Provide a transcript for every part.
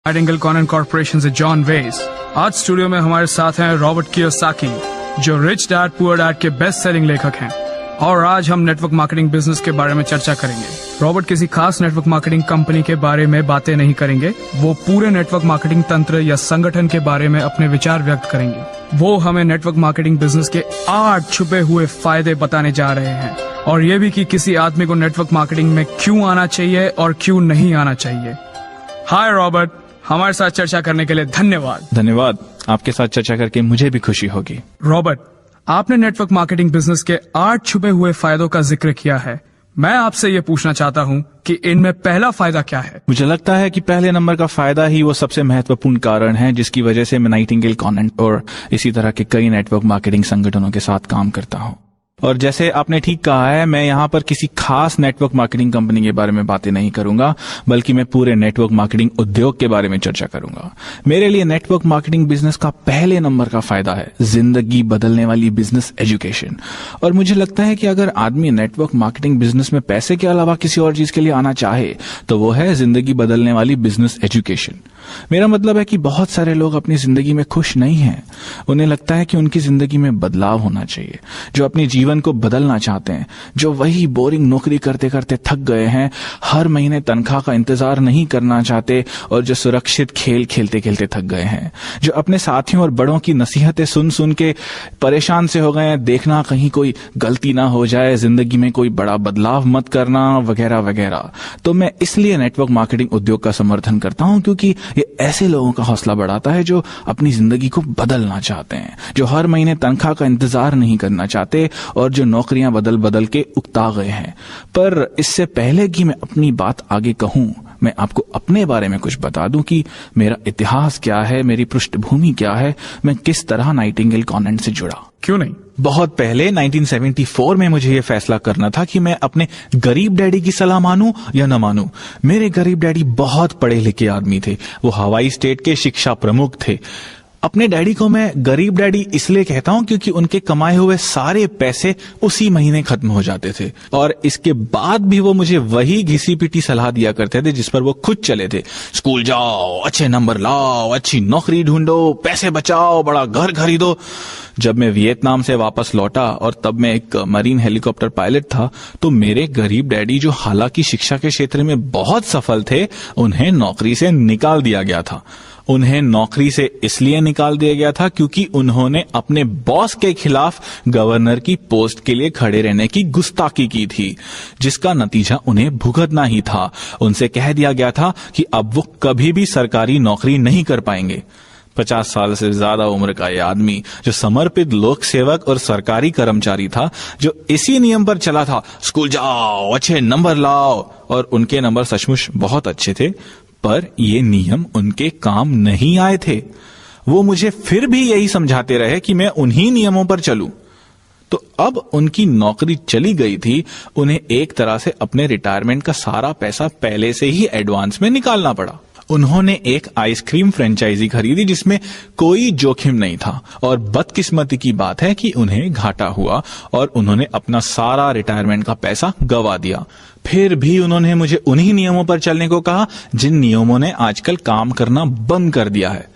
Nightingale Connon corporation से John वेस। आज स्टूडियो में हमारे साथ हैं रॉबर्ट कियोसाकी, जो रिच डैड पुअर डैड के बेस्ट सेलिंग लेखक हैं, और आज हम नेटवर्क मार्केटिंग बिजनेस के बारे में चर्चा करेंगे। रॉबर्ट किसी खास नेटवर्क मार्केटिंग कंपनी के बारे में बातें नहीं करेंगे, वो पूरे नेटवर्क मार्केटिंग तंत्र या संगठन के बारे में अपने विचार व्यक्त करेंगे। वो हमें नेटवर्क मार्केटिंग बिजनेस के 8 छुपे हुए फायदे बताने जा रहे हैं, और ये भी कि किसी आदमी को नेटवर्क मार्केटिंग में क्यों आना चाहिए और क्यों नहीं आना चाहिए। हाय रॉबर्ट, हमारे साथ चर्चा करने के लिए धन्यवाद। धन्यवाद, आपके साथ चर्चा करके मुझे भी खुशी होगी। रॉबर्ट, आपने नेटवर्क मार्केटिंग बिजनेस के 8 छुपे हुए फायदों का जिक्र किया है। मैं आपसे ये पूछना चाहता हूँ कि इनमें पहला फायदा क्या है? मुझे लगता है कि पहले नंबर का फायदा ही वो सबसे महत्वपूर्ण कारण है जिसकी वजह से मैं नाइटिंगेल कॉनन और इसी तरह के कई नेटवर्क मार्केटिंग संगठनों के साथ काम करता हूँ। और जैसे आपने ठीक कहा है, मैं यहाँ पर किसी खास नेटवर्क मार्केटिंग कंपनी के बारे में बातें नहीं करूंगा, बल्कि मैं पूरे नेटवर्क मार्केटिंग उद्योग के बारे में चर्चा करूंगा। मेरे लिए नेटवर्क मार्केटिंग बिजनेस का पहले नंबर का फायदा है जिंदगी बदलने वाली बिजनेस एजुकेशन। और मुझे लगता है कि अगर आदमी नेटवर्क मार्केटिंग बिजनेस में पैसे के अलावा किसी और चीज के लिए आना चाहे तो वो है जिंदगी बदलने वाली बिजनेस एजुकेशन। मेरा मतलब है कि बहुत सारे लोग अपनी जिंदगी में खुश नहीं हैं। उन्हें लगता है कि उनकी जिंदगी में बदलाव होना चाहिए, जो अपनी जीवन को बदलना चाहते हैं, जो वही बोरिंग नौकरी करते करते थक गए हैं, हर महीने तनख्वाह का इंतजार नहीं करना चाहते, और जो सुरक्षित खेल खेलते खेलते थक गए हैं, जो अपने साथियों और बड़ों की नसीहतें सुन सुन के परेशान से हो गए हैं, देखना कहीं कोई गलती ना हो जाए, जिंदगी में कोई बड़ा बदलाव मत करना, वगैरह वगैरह। तो मैं इसलिए नेटवर्क मार्केटिंग उद्योग का समर्थन करता हूं, क्योंकि ये ऐसे लोगों का हौसला बढ़ाता है जो अपनी जिंदगी को बदलना चाहते हैं, जो हर महीने तनख्वाह का इंतजार नहीं करना चाहते, और जो नौकरियां बदल बदल के उकता गए हैं। पर इससे पहले कि मैं अपनी बात आगे कहूं, मैं आपको अपने बारे में कुछ बता दूं कि मेरा इतिहास क्या है, मेरी पृष्ठभूमि क्या है, मैं किस तरह नाइटिंगेल कॉनन से जुड़ा। क्यों नहीं? बहुत पहले 1974 में मुझे यह फैसला करना था कि मैं अपने गरीब डैडी की सलाह मानूं या न मानूं। मेरे गरीब डैडी बहुत पढ़े लिखे आदमी थे, वो हवाई स्टेट के शिक्षा प्रमुख थे। अपने डैडी को मैं गरीब डैडी इसलिए कहता हूं क्योंकि उनके कमाए हुए सारे पैसे उसी महीने खत्म हो जाते थे, और इसके बाद भी वो मुझे वही घिसी पिटी सलाह दिया करते थे जिस पर वो खुद चले थे। स्कूल जाओ, अच्छे नंबर लाओ, अच्छी नौकरी ढूंढो, पैसे बचाओ, बड़ा घर खरीदो। जब मैं वियतनाम से वापस लौटा, और तब मैं एक मरीन हेलीकॉप्टर पायलट था, तो मेरे गरीब डैडी, जो हालांकि शिक्षा के क्षेत्र में बहुत सफल थे, उन्हें नौकरी से निकाल दिया गया था। उन्हें नौकरी से इसलिए निकाल दिया गया था क्योंकि उन्होंने अपने बॉस के खिलाफ गवर्नर की पोस्ट के लिए खड़े रहने की गुस्ताखी की थी, जिसका नतीजा उन्हें भुगतना ही था। उनसे कह दिया गया था कि अब वो कभी भी सरकारी नौकरी नहीं कर पाएंगे। 50 साल से ज्यादा उम्र का यह आदमी, जो समर्पित लोक सेवक और सरकारी कर्मचारी था, जो इसी नियम पर चला था, स्कूल जाओ, अच्छे नंबर लाओ, और उनके नंबर सचमुच बहुत अच्छे थे, पर ये नियम उनके काम नहीं आए थे। वो मुझे फिर भी यही समझाते रहे कि मैं उन्हीं नियमों पर चलूं। तो अब उनकी नौकरी चली गई थी, उन्हें एक तरह से अपने रिटायरमेंट का सारा पैसा पहले से ही एडवांस में निकालना पड़ा। उन्होंने एक आइसक्रीम फ्रेंचाइजी खरीदी जिसमें कोई जोखिम नहीं था, और बदकिस्मती की बात है कि उन्हें घाटा हुआ और उन्होंने अपना सारा रिटायरमेंट का पैसा गंवा दिया। फिर भी उन्होंने मुझे उन्हीं नियमों पर चलने को कहा जिन नियमों ने आजकल काम करना बंद कर दिया है।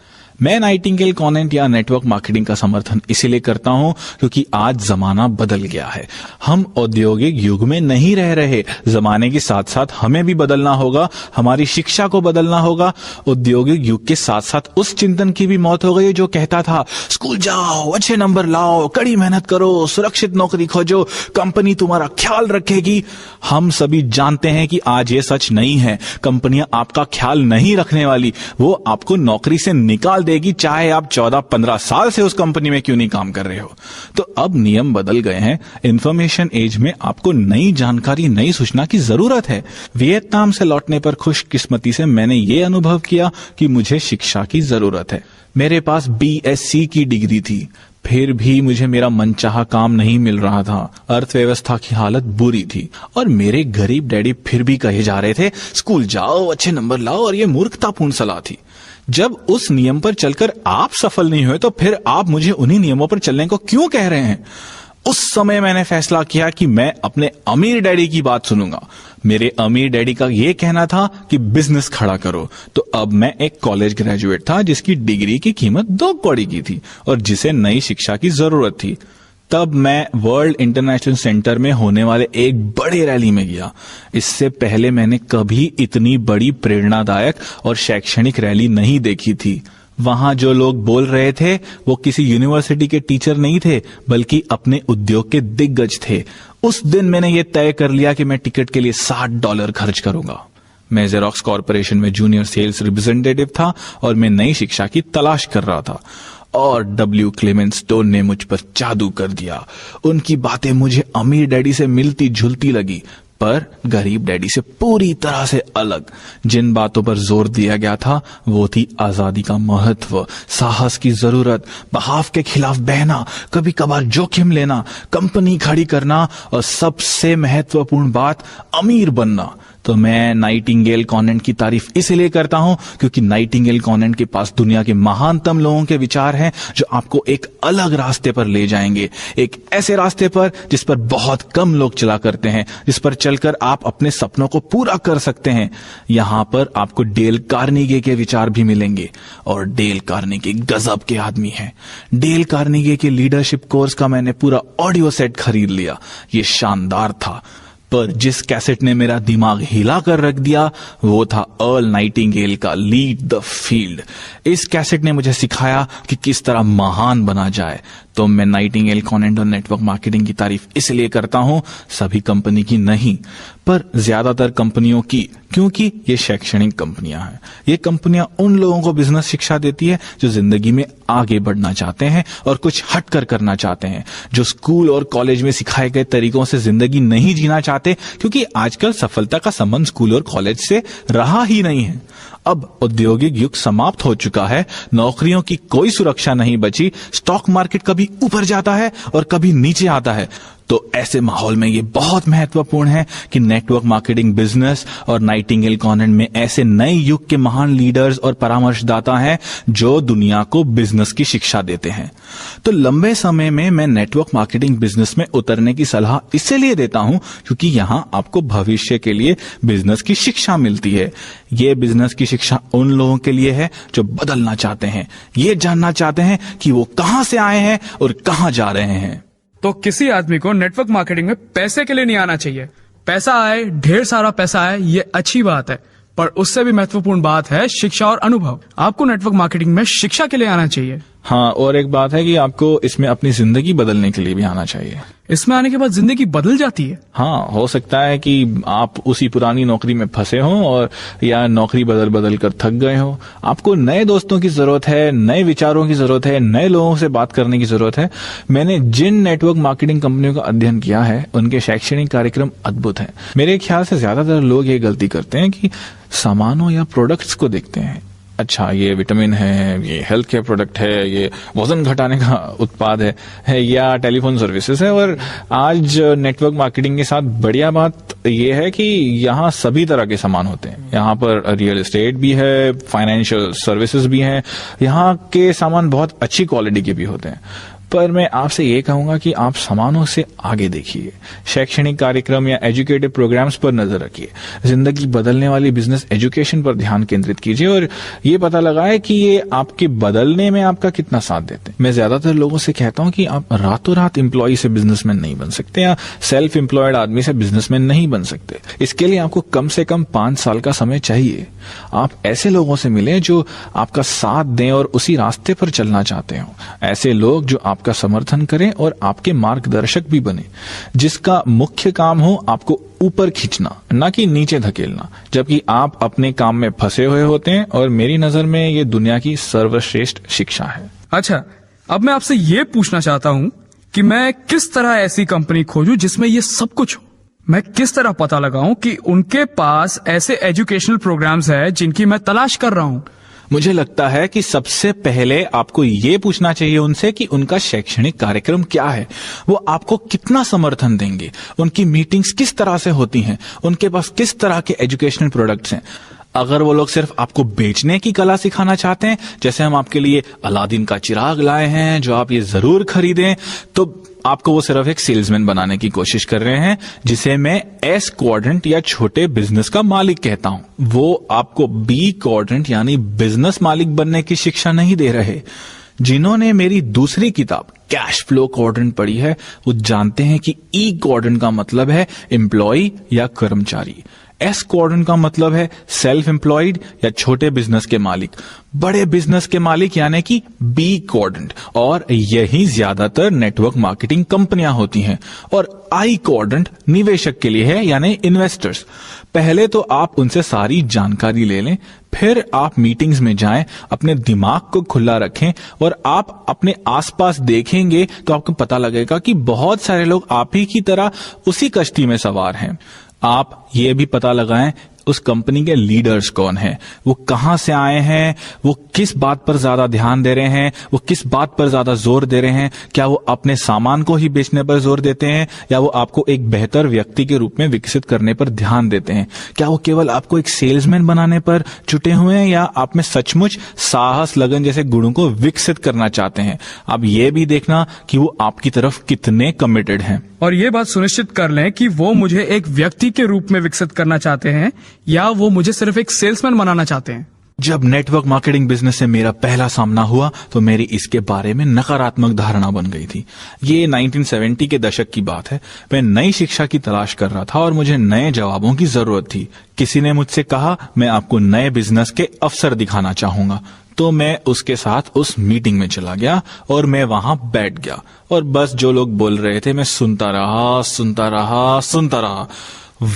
मैं नाइटिंगेल कॉनन या नेटवर्क मार्केटिंग का समर्थन इसीलिए करता हूं क्योंकि आज जमाना बदल गया है। हम औद्योगिक युग में नहीं रह रहे, जमाने के साथ साथ हमें भी बदलना होगा, हमारी शिक्षा को बदलना होगा। औद्योगिक युग के साथ साथ उस चिंतन की भी मौत हो गई जो कहता था, स्कूल जाओ, अच्छे नंबर लाओ, कड़ी मेहनत करो, सुरक्षित नौकरी खोजो, कंपनी तुम्हारा ख्याल रखेगी। हम सभी जानते हैं कि आज ये सच नहीं है। कंपनियां आपका ख्याल नहीं रखने वाली, वो आपको नौकरी से निकाल देगी, चाहे आप 14-15 साल से उस कंपनी में क्यों नहीं काम कर रहे हो। तो अब नियम बदल गए हैं। इंफॉर्मेशन एज में आपको नई जानकारी, नई सूचना की जरूरत है। वियतनाम से लौटने पर खुशकिस्मती से मैंने ये अनुभव किया कि मुझे शिक्षा की जरूरत है। मेरे पास BSc की डिग्री थी, फिर भी मुझे मेरा मनचाहा काम नहीं मिल रहा था। अर्थव्यवस्था की हालत बुरी थी, और मेरे गरीब डैडी फिर भी कहे जा रहे थे, स्कूल जाओ, अच्छे नंबर लाओ, और ये मूर्खतापूर्ण सलाह थी। जब उस नियम पर चलकर आप सफल नहीं हुए, तो फिर आप मुझे उन्हीं नियमों पर चलने को क्यों कह रहे हैं? उस समय मैंने फैसला किया कि मैं अपने अमीर डैडी की बात सुनूंगा। मेरे अमीर डैडी का यह कहना था कि बिजनेस खड़ा करो। तो अब मैं एक कॉलेज ग्रेजुएट था जिसकी डिग्री की कीमत 2 कौड़ी की थी और जिसे नई शिक्षा की जरूरत थी। तब मैं वर्ल्ड इंटरनेशनल सेंटर में होने वाले एक बड़े रैली में गया। इससे पहले मैंने कभी इतनी बड़ी प्रेरणादायक और शैक्षणिक रैली नहीं देखी थी। वहां जो लोग बोल रहे थे वो किसी यूनिवर्सिटी के टीचर नहीं थे, बल्कि अपने उद्योग के दिग्गज थे। उस दिन मैंने ये तय कर लिया कि मैं टिकट के लिए $60 खर्च करूंगा। मैं जेरोक्स कॉर्पोरेशन में जूनियर सेल्स रिप्रेजेंटेटिव था और मैं नई शिक्षा की तलाश कर रहा था। और W. क्लेमेंट स्टोन ने मुझ पर जादू कर दिया। उनकी बातें मुझे अमीर डैडी से मिलती जुलती लगी, पर गरीब डैडी से पूरी तरह से अलग। जिन बातों पर जोर दिया गया था वो थी आजादी का महत्व, साहस की जरूरत, बहाव के खिलाफ बहना, कभी कभार जोखिम लेना, कंपनी खड़ी करना और सबसे महत्वपूर्ण बात, अमीर बनना। तो मैं नाइटिंगेल कॉनेंट की तारीफ इसलिए करता हूं क्योंकि नाइटिंगेल कॉनेंट के पास दुनिया के महानतम लोगों के विचार हैं जो आपको एक अलग रास्ते पर ले जाएंगे, एक ऐसे रास्ते पर जिस पर बहुत कम लोग चला करते हैं, जिस पर चलकर आप अपने सपनों को पूरा कर सकते हैं। यहां पर आपको डेल कार्नेगी के विचार भी मिलेंगे और डेल कार्नेगी गजब के आदमी हैं। डेल कार्नेगी के लीडरशिप कोर्स का मैंने पूरा ऑडियो सेट खरीद लिया। ये शानदार था, पर जिस कैसेट ने मेरा दिमाग हिला कर रख दिया वो था अर्ल नाइटिंगेल का लीड द फील्ड। इस कैसेट ने मुझे सिखाया कि किस तरह महान बना जाए। तो मैं नाइटिंगेल कॉनेंट और नेटवर्क मार्केटिंग की तारीफ इसलिए करता हूं, सभी कंपनी की नहीं पर ज्यादातर कंपनियों की, क्योंकि ये शैक्षणिक कंपनियां हैं। ये कंपनियां उन लोगों को बिजनेस शिक्षा देती है जो जिंदगी में आगे बढ़ना चाहते हैं और कुछ हटकर करना चाहते हैं, जो स्कूल और कॉलेज में सिखाए गए तरीकों से जिंदगी नहीं जीना चाहते, क्योंकि आजकल सफलता का संबंध स्कूल और कॉलेज से रहा ही नहीं है। अब औद्योगिक युग समाप्त हो चुका है, नौकरियों की कोई सुरक्षा नहीं बची, स्टॉक मार्केट कभी ऊपर जाता है और कभी नीचे आता है। तो ऐसे माहौल में ये बहुत महत्वपूर्ण है कि नेटवर्क मार्केटिंग बिजनेस और नाइटिंगेल कॉनेंट में ऐसे नए युग के महान लीडर्स और परामर्शदाता हैं जो दुनिया को बिजनेस की शिक्षा देते हैं। तो लंबे समय में मैं नेटवर्क मार्केटिंग बिजनेस में उतरने की सलाह इसलिए देता हूं क्योंकि यहां आपको भविष्य के लिए बिजनेस की शिक्षा मिलती है। ये बिजनेस की शिक्षा उन लोगों के लिए है जो बदलना चाहते हैं, ये जानना चाहते हैं कि वो कहां से आए हैं और कहां जा रहे हैं। तो किसी आदमी को नेटवर्क मार्केटिंग में पैसे के लिए नहीं आना चाहिए। पैसा आए, ढेर सारा पैसा आए, ये अच्छी बात है, पर उससे भी महत्वपूर्ण बात है शिक्षा और अनुभव। आपको नेटवर्क मार्केटिंग में शिक्षा के लिए आना चाहिए। हाँ, और एक बात है कि आपको इसमें अपनी जिंदगी बदलने के लिए भी आना चाहिए। इसमें आने के बाद जिंदगी बदल जाती है। हाँ, हो सकता है कि आप उसी पुरानी नौकरी में फंसे हो और या नौकरी बदल बदल कर थक गए हो। आपको नए दोस्तों की जरूरत है, नए विचारों की जरूरत है, नए लोगों से बात करने की जरूरत है। मैंने जिन नेटवर्क मार्केटिंग कंपनियों का अध्ययन किया है उनके शैक्षणिक कार्यक्रम अद्भुत हैं। मेरे ख्याल से ज्यादातर लोग ये गलती करते हैं कि सामानों या प्रोडक्ट्स को देखते हैं। अच्छा, ये विटामिन है, ये हेल्थ केयर प्रोडक्ट है, ये वजन घटाने का उत्पाद है या टेलीफोन सर्विसेज है। और आज नेटवर्क मार्केटिंग के साथ बढ़िया बात ये है कि यहाँ सभी तरह के सामान होते हैं। यहाँ पर रियल एस्टेट भी है, फाइनेंशियल सर्विसेज भी हैं। यहाँ के सामान बहुत अच्छी क्वालिटी के भी होते हैं। पर मैं आपसे ये कहूंगा कि आप सामानों से आगे देखिए, शैक्षणिक कार्यक्रम या एजुकेटिव प्रोग्राम्स पर नजर रखिए, जिंदगी बदलने वाली बिजनेस एजुकेशन पर ध्यान केंद्रित कीजिए और ये पता लगाए कि ये आपके बदलने में आपका कितना साथ देते हैं। मैं ज्यादातर लोगों से कहता हूं कि आप रातों रात एम्प्लॉय से बिजनेसमैन नहीं बन सकते या सेल्फ एम्प्लॉयड आदमी से बिजनेसमैन नहीं बन सकते। इसके लिए आपको कम से कम 5 साल का समय चाहिए। आप ऐसे लोगों से मिलें जो आपका साथ दें और उसी रास्ते पर चलना चाहते हो। ऐसे लोग जो आपका समर्थन करें और आपके मार्गदर्शक भी बने, जिसका मुख्य काम हो आपको ऊपर खींचना, ना कि नीचे धकेलना, जबकि आप अपने काम में फंसे हुए होते हैं। और मेरी नजर में ये दुनिया की सर्वश्रेष्ठ शिक्षा है। अच्छा, अब मैं आपसे ये पूछना चाहता हूँ कि मैं किस तरह ऐसी कंपनी खोजूं जिसमें ये सब कुछ हो। मैं किस तरह पता लगाऊं कि उनके पास ऐसे एजुकेशनल प्रोग्राम्स है जिनकी मैं तलाश कर रहा हूं। मुझे लगता है कि सबसे पहले आपको ये पूछना चाहिए उनसे कि उनका शैक्षणिक कार्यक्रम क्या है, वो आपको कितना समर्थन देंगे, उनकी मीटिंग्स किस तरह से होती हैं, उनके पास किस तरह के एजुकेशनल प्रोडक्ट्स हैं। अगर वो लोग सिर्फ आपको बेचने की कला सिखाना चाहते हैं, जैसे हम आपके लिए अलादीन का चिराग लाए हैं जो आप ये जरूर खरीदें, तो आपको वो सिर्फ एक सेल्समैन बनाने की कोशिश कर रहे हैं, जिसे मैं एस क्वाड्रेंट या छोटे बिजनेस का मालिक कहता हूं। वो आपको बी क्वाड्रेंट यानी बिजनेस मालिक बनने की शिक्षा नहीं दे रहे। जिन्होंने मेरी दूसरी किताब कैश फ्लो क्वाड्रेंट पढ़ी है, वो जानते हैं कि ई क्वाड्रेंट का मतलब है एम्प्लॉय या कर्मचारी, एस क्वाड्रेंट का मतलब है सेल्फ एम्प्लॉयड या छोटे बिजनेस के मालिक, बड़े बिजनेस के मालिक यानी कि बी क्वाड्रेंट, और यही ज्यादातर नेटवर्क मार्केटिंग कंपनियां होती हैं। और आई क्वाड्रेंट निवेशक के लिए है यानी इन्वेस्टर्स। पहले तो आप उनसे सारी जानकारी ले लें, फिर आप मीटिंग्स में जाएं, अपने दिमाग को खुला रखें और आप अपने आसपास देखेंगे तो आपको पता लगेगा कि बहुत सारे लोग आप ही की तरह उसी कश्ती में सवार हैं। आप ये भी पता लगाएं उस कंपनी के लीडर्स कौन हैं, वो कहां से आए हैं, वो किस बात पर ज्यादा ध्यान दे रहे हैं, वो किस बात पर ज्यादा जोर दे रहे हैं। क्या वो अपने सामान को ही बेचने पर जोर देते हैं या वो आपको एक बेहतर व्यक्ति के रूप में विकसित करने पर ध्यान देते हैं। क्या वो केवल आपको एक सेल्समैन बनाने पर जुटे हुए हैं या आप में सचमुच साहस, लगन जैसे गुणों को विकसित करना चाहते हैं। आप ये भी देखना कि वो आपकी तरफ कितने कमिटेड हैं। और ये बात सुनिश्चित कर लें कि वो मुझे एक व्यक्ति के रूप में विकसित करना चाहते हैं या वो मुझे सिर्फ एक सेल्समैन बनाना चाहते हैं। जब नेटवर्क मार्केटिंग बिजनेस से मेरा पहला सामना हुआ तो मेरी इसके बारे में नकारात्मक धारणा बन गई थी। ये 1970 के दशक की बात है। मैं नई शिक्षा की तलाश कर रहा था और मुझे नए जवाबों की जरूरत थी। किसी ने मुझसे कहा, मैं आपको नए बिजनेस के अवसर दिखाना चाहूंगा। तो मैं उसके साथ उस मीटिंग में चला गया और मैं वहां बैठ गया और बस जो लोग बोल रहे थे मैं सुनता रहा।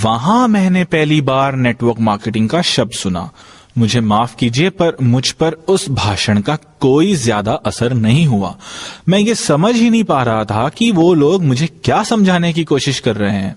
वहां मैंने पहली बार नेटवर्क मार्केटिंग का शब्द सुना। मुझे माफ कीजिए पर मुझ पर उस भाषण का कोई ज्यादा असर नहीं हुआ। मैं ये समझ ही नहीं पा रहा था कि वो लोग मुझे क्या समझाने की कोशिश कर रहे हैं।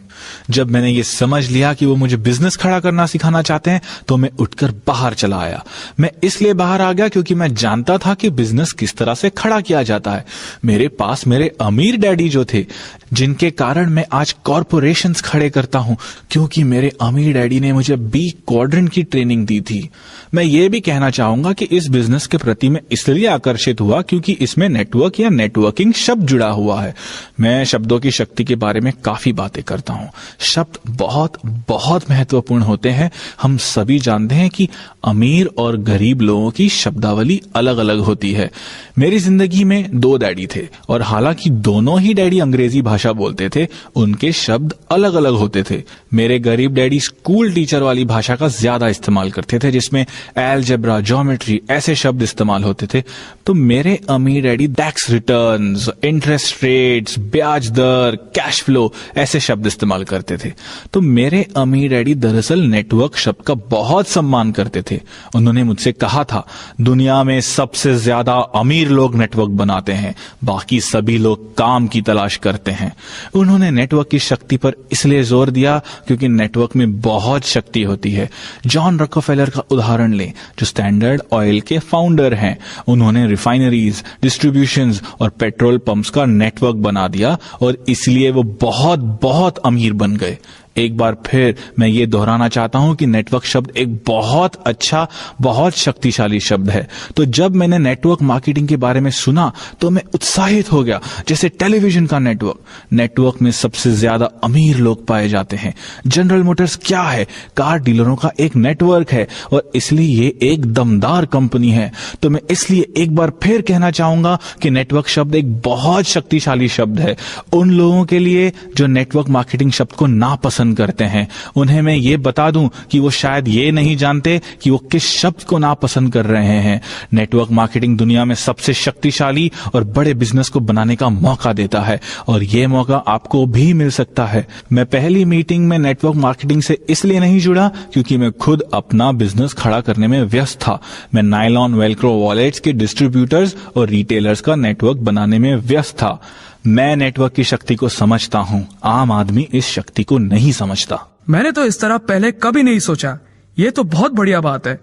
जब मैंने ये समझ लिया कि वो मुझे बिजनेस खड़ा करना सिखाना चाहते हैं तो मैं उठकर बाहर चला आया। मैं इसलिए बाहर आ गया क्योंकि मैं जानता था कि बिजनेस किस तरह से खड़ा किया जाता है। मेरे पास मेरे अमीर डैडी जो थे, जिनके कारण मैं आज कॉरपोरेशंस खड़े करता हूं, क्योंकि मेरे अमीर डैडी ने मुझे बी क्वाड्रेंट की ट्रेनिंग दी थी। मैं ये भी कहना चाहूंगा कि इस बिजनेस के प्रति मैं इसलिए आकर्षित हुआ क्योंकि इसमें नेटवर्क या नेटवर्किंग शब्द जुड़ा हुआ है। मैं शब्दों की शक्ति के बारे में काफी बातें करता हूं। शब्द बहुत बहुत महत्वपूर्ण होते हैं। हम सभी जानते हैं कि अमीर और गरीब लोगों की शब्दावली अलग अलग होती है। मेरी जिंदगी में 2 डैडी थे और हालांकि दोनों ही डैडी अंग्रेजी भाषा बोलते थे, उनके शब्द अलग अलग होते थे। मेरे गरीब डैडी स्कूल टीचर वाली भाषा का ज्यादा इस्तेमाल करते थे, जिसमें अलजेब्रा, ज्योमेट्री ऐसे शब्द इस्तेमाल होते थे। तो मेरे अमीर daddy tax returns, interest rates, ब्याज दर, कैश फ्लो ऐसे शब्द इस्तेमाल करते थे। तो मेरे अमीर डैडी दरअसल नेटवर्क शब्द का बहुत सम्मान करते थे। उन्होंने मुझसे कहा था, दुनिया में सबसे ज्यादा अमीर लोग नेटवर्क बनाते हैं, बाकी सभी लोग काम की तलाश करते हैं। उन्होंने नेटवर्क की शक्ति पर इसलिए जोर दिया क्योंकि नेटवर्क में बहुत शक्ति होती है। जॉन रॉकफेलर का उदाहरण लें, जो स्टैंडर्ड ऑयल के फाउंडर हैं। उन्होंने रिफाइनरीज, डिस्ट्रीब्यूशंस और पेट्रोल पंप्स का नेटवर्क बना दिया और इसलिए वो बहुत बहुत अमीर बन गए। एक बार फिर मैं ये दोहराना चाहता हूं कि नेटवर्क शब्द एक बहुत अच्छा, बहुत शक्तिशाली शब्द है। तो जब मैंने नेटवर्क मार्केटिंग के बारे में सुना तो मैं उत्साहित हो गया। जैसे टेलीविजन का नेटवर्क में सबसे ज्यादा अमीर लोग पाए जाते हैं। जनरल मोटर्स क्या है? कार डीलरों का एक नेटवर्क है और इसलिए ये एक दमदार कंपनी है। तो मैं इसलिए एक बार फिर कहना चाहूंगा कि नेटवर्क शब्द एक बहुत शक्तिशाली शब्द है। उन लोगों के लिए जो नेटवर्क मार्केटिंग शब्द को नापसंद करते हैं, उन्हें मैं ये बता दूं कि वो शायद ये नहीं जानते कि वो किस शब्द को नापसंद कर रहे हैं। नेटवर्क मार्केटिंग दुनिया में सबसे शक्तिशाली और बड़े बिजनेस को बनाने का मौका देता है और ये मौका आपको भी मिल सकता है। मैं पहली मीटिंग में नेटवर्क मार्केटिंग से इसलिए नहीं जुड़ा क्योंकि मैं खुद अपना बिजनेस खड़ा करने में व्यस्त था। मैं नायलॉन वेलक्रो वॉलेट्स के डिस्ट्रीब्यूटर्स और रिटेलर्स का नेटवर्क बनाने में व्यस्त था। मैं नेटवर्क की शक्ति को समझता हूं, आम आदमी इस शक्ति को नहीं समझता। मैंने तो इस तरह पहले कभी नहीं सोचा। ये तो बहुत बढ़िया बात है।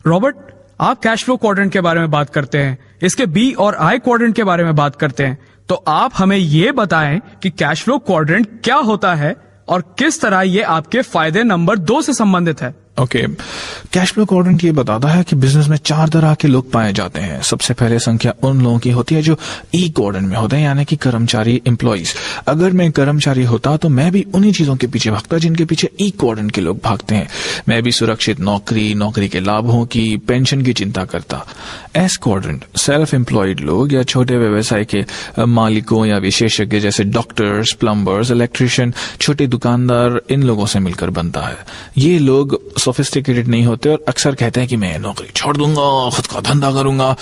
रॉबर्ट, आप कैश फ्लो क्वाड्रेंट के बारे में बात करते हैं, इसके बी और आई क्वाड्रेंट के बारे में बात करते हैं, तो आप हमें ये बताएं कि कैश फ्लो क्वाड्रेंट क्या होता है और किस तरह ये आपके फायदे नंबर 2 से संबंधित है। ओके, कैश फ्लो क्वाड्रेंट ये बताता है कि बिजनेस में 4 तरह के लोग पाए जाते हैं। सबसे पहले संख्या उन लोगों की होती है जो ई क्वाड्रेंट में होते हैं, यानी कि कर्मचारी, एम्प्लॉइज। अगर मैं कर्मचारी होता तो मैं भी उन्हीं चीजों के पीछे भागता जिनके पीछे ई क्वाड्रेंट के लोग भागते हैं। मैं भी सुरक्षित नौकरी, नौकरी के लाभों की, पेंशन की चिंता करता। एस क्वाड्रेंट सेल्फ एम्प्लॉयड लोग या छोटे व्यवसाय के मालिकों या विशेषज्ञ जैसे डॉक्टर्स, प्लम्बर्स, इलेक्ट्रिशियन, छोटे दुकानदार, इन लोगों से मिलकर बनता है। ये लोग सोफिस्टिकेटेड नहीं होते और अक्सर कहते हैं कि मैं नौकरी छोड़ दूंगा, खुद का धंधा करूंगा।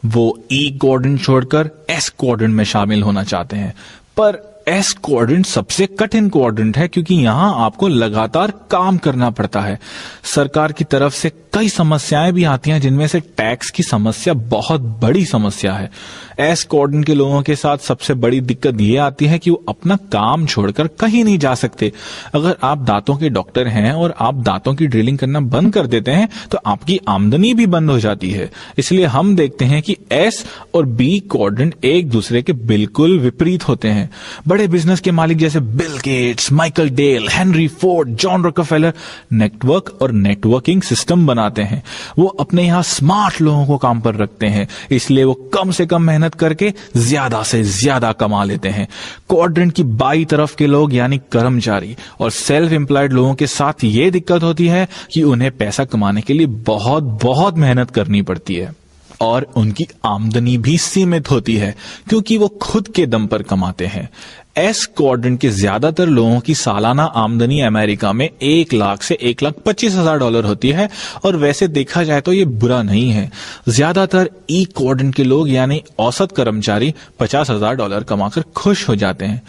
वो ई क्वाड्रेंट छोड़कर एस क्वाड्रेंट में शामिल होना चाहते हैं। पर एस क्वाड्रेंट सबसे कठिन क्वाड्रेंट है क्योंकि यहां आपको लगातार काम करना पड़ता है। सरकार की तरफ से कई समस्याएं भी आती हैं, जिनमें से टैक्स की समस्या बहुत बड़ी समस्या है। एस क्वाड्रेंट के लोगों के साथ सबसे बड़ी दिक्कत ये आती है कि वो अपना काम छोड़कर कहीं नहीं जा सकते। अगर आप दांतों के डॉक्टर हैं और आप दांतों की ड्रिलिंग करना बंद कर देते हैं तो आपकी आमदनी भी बंद हो जाती है। इसलिए हम देखते हैं कि एस और बी क्वाड्रेंट एक दूसरे के बिल्कुल विपरीत होते हैं। बड़े बिजनेस के मालिक जैसे Bill Gates, Michael Dell, Henry Ford, John Rockefeller network और नेटवर्किंग सिस्टम बनाते हैं। वो अपने यहां स्मार्ट लोगों को काम पर रखते हैं, इसलिए वो कम से कम मेहनत करके ज्यादा से ज्यादा कमा लेते हैं। क्वाड्रेंट की बाई तरफ के लोग यानी कर्मचारी और सेल्फ एम्प्लॉयड लोगों के साथ ये दिक्कत होती है कि उन्हें पैसा कमाने के लिए बहुत बहुत मेहनत करनी पड़ती है और उनकी आमदनी भी सीमित होती है क्योंकि वो खुद के दम पर कमाते हैं। एस क्वाड्रेंट के ज्यादातर लोगों की सालाना आमदनी अमेरिका में 1 लाख से $1,25,000 होती है और वैसे देखा जाए तो ये बुरा नहीं है। ज्यादातर ई क्वाड्रेंट के लोग यानी औसत कर्मचारी $50,000 कमाकर खुश हो जाते हैं।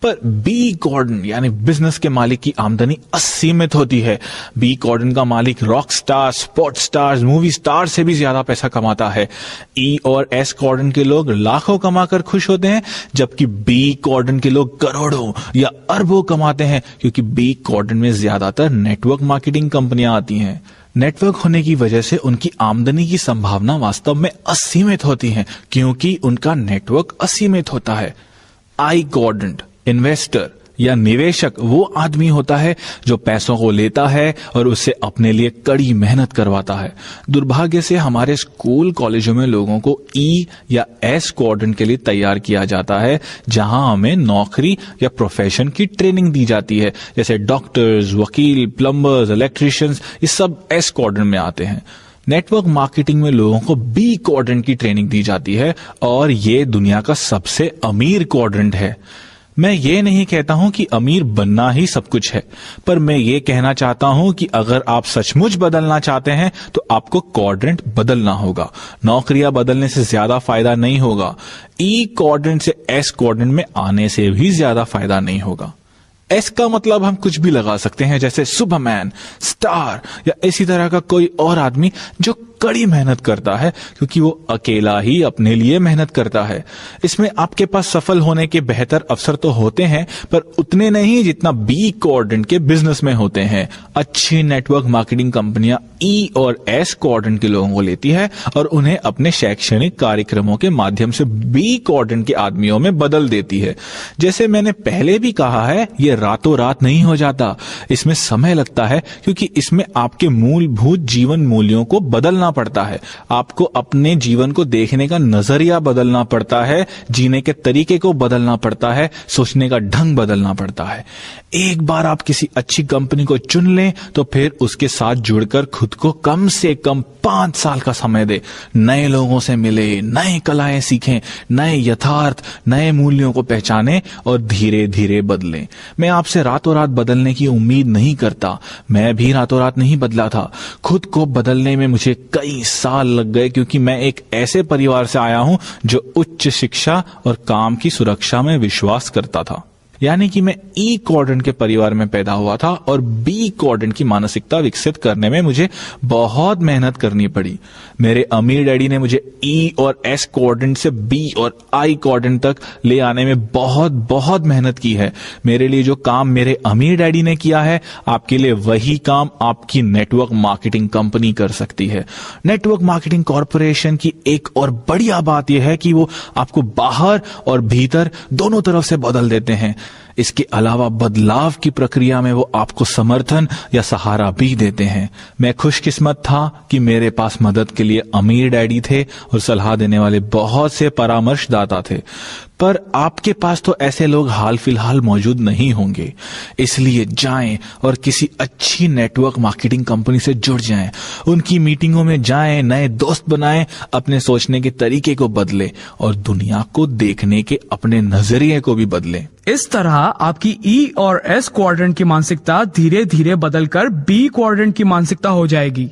पर बी क्वाड्रेंट यानी बिजनेस के मालिक की आमदनी असीमित होती है। बी क्वाड्रेंट का मालिक rock star, sports stars, movie star से भी ज्यादा पैसा कमाता है। ई और एस क्वाड्रेंट के लोग लाखों कमाकर खुश होते हैं, जबकि बी क्वाड्रेंट के लोग करोड़ों या अरबों कमाते हैं क्योंकि बी क्वाड्रेंट में ज्यादातर नेटवर्क मार्केटिंग कंपनियां आती हैं। नेटवर्क होने की वजह से उनकी आमदनी की संभावना वास्तव में असीमित होती है क्योंकि उनका नेटवर्क असीमित होता है। आई क्वाड्रेंट इन्वेस्टर या निवेशक वो आदमी होता है जो पैसों को लेता है और उससे अपने लिए कड़ी मेहनत करवाता है। दुर्भाग्य से हमारे स्कूल कॉलेजों में लोगों को ई या एस क्वाड्रेंट के लिए तैयार किया जाता है, जहां हमें नौकरी या प्रोफेशन की ट्रेनिंग दी जाती है, जैसे डॉक्टर्स, वकील, प्लम्बर्स, इलेक्ट्रिशियंस, ये सब एस क्वाड्रेंट में आते हैं। नेटवर्क मार्केटिंग में लोगों को बी क्वाड्रेंट की ट्रेनिंग दी जाती है और ये दुनिया का सबसे अमीर क्वाड्रेंट है। मैं ये नहीं कहता हूं कि अमीर बनना ही सब कुछ है, पर मैं ये कहना चाहता हूं कि अगर आप सचमुच बदलना चाहते हैं तो आपको क्वाड्रेंट बदलना होगा। नौकरियां बदलने से ज्यादा फायदा नहीं होगा। ई क्वाड्रेंट से एस क्वाड्रेंट में आने से भी ज्यादा फायदा नहीं होगा। एस का मतलब हम कुछ भी लगा सकते हैं, जैसे सुपरमैन, स्टार या इसी तरह का कोई और आदमी जो कड़ी मेहनत करता है क्योंकि वो अकेला ही अपने लिए मेहनत करता है। इसमें आपके पास सफल होने के बेहतर अवसर तो होते हैं, पर उतने नहीं जितना बी क्वाड्रेंट के बिजनेस में होते हैं। अच्छी नेटवर्क मार्केटिंग कंपनियां ई और एस क्वाड्रेंट के लोगों को लेती है और उन्हें अपने शैक्षणिक कार्यक्रमों के माध्यम से बी क्वाड्रेंट के आदमियों में बदल देती है। जैसे मैंने पहले भी कहा है, ये रातों रात नहीं हो जाता। इसमें समय लगता है क्योंकि इसमें आपके मूलभूत जीवन मूल्यों को बदलना पड़ता है। आपको अपने जीवन को देखने का नजरिया बदलना पड़ता है, जीने के तरीके को बदलना पड़ता है, सोचने का ढंग बदलना पड़ता है। एक बार आप किसी अच्छी कंपनी को चुन लें तो फिर उसके साथ जुड़कर खुद को कम से कम 5 साल का समय दे। नए लोगों से मिले, नए कलाएं सीखें, नए यथार्थ, नए मूल्यों को पहचानें और धीरे धीरे बदलें। मैं आपसे रातों रात बदलने की उम्मीद नहीं करता। मैं भी रातों रात नहीं बदला था। खुद को बदलने में मुझे कई साल लग गए क्योंकि मैं एक ऐसे परिवार से आया हूं जो उच्च शिक्षा और काम की सुरक्षा में विश्वास करता था। यानी कि मैं ई क्वाड्रेंट के परिवार में पैदा हुआ था और बी क्वाड्रेंट की मानसिकता विकसित करने में मुझे बहुत मेहनत करनी पड़ी। मेरे अमीर डैडी ने मुझे ई और एस क्वाड्रेंट से बी और आई क्वाड्रेंट तक ले आने में बहुत बहुत मेहनत की है। मेरे लिए जो काम मेरे अमीर डैडी ने किया है, आपके लिए वही काम आपकी नेटवर्क मार्केटिंग कंपनी कर सकती है। नेटवर्क मार्केटिंग कॉर्पोरेशन की एक और बढ़िया बात यह है कि वो आपको बाहर और भीतर दोनों तरफ से बदल देते हैं। इसके अलावा बदलाव की प्रक्रिया में वो आपको समर्थन या सहारा भी देते हैं। मैं खुशकिस्मत था कि मेरे पास मदद के लिए अमीर डैडी थे और सलाह देने वाले बहुत से परामर्शदाता थे, पर आपके पास तो ऐसे लोग हाल फिलहाल मौजूद नहीं होंगे। इसलिए जाएं और किसी अच्छी नेटवर्क मार्केटिंग कंपनी से जुड़ जाएं, उनकी मीटिंगों में जाएं, नए दोस्त बनाएं, अपने सोचने के तरीके को बदलें और दुनिया को देखने के अपने नजरिए को भी बदलें। इस तरह आपकी ई और एस क्वाड्रेंट की मानसिकता धीरे धीरे बदलकर बी क्वाड्रेंट की मानसिकता हो जाएगी।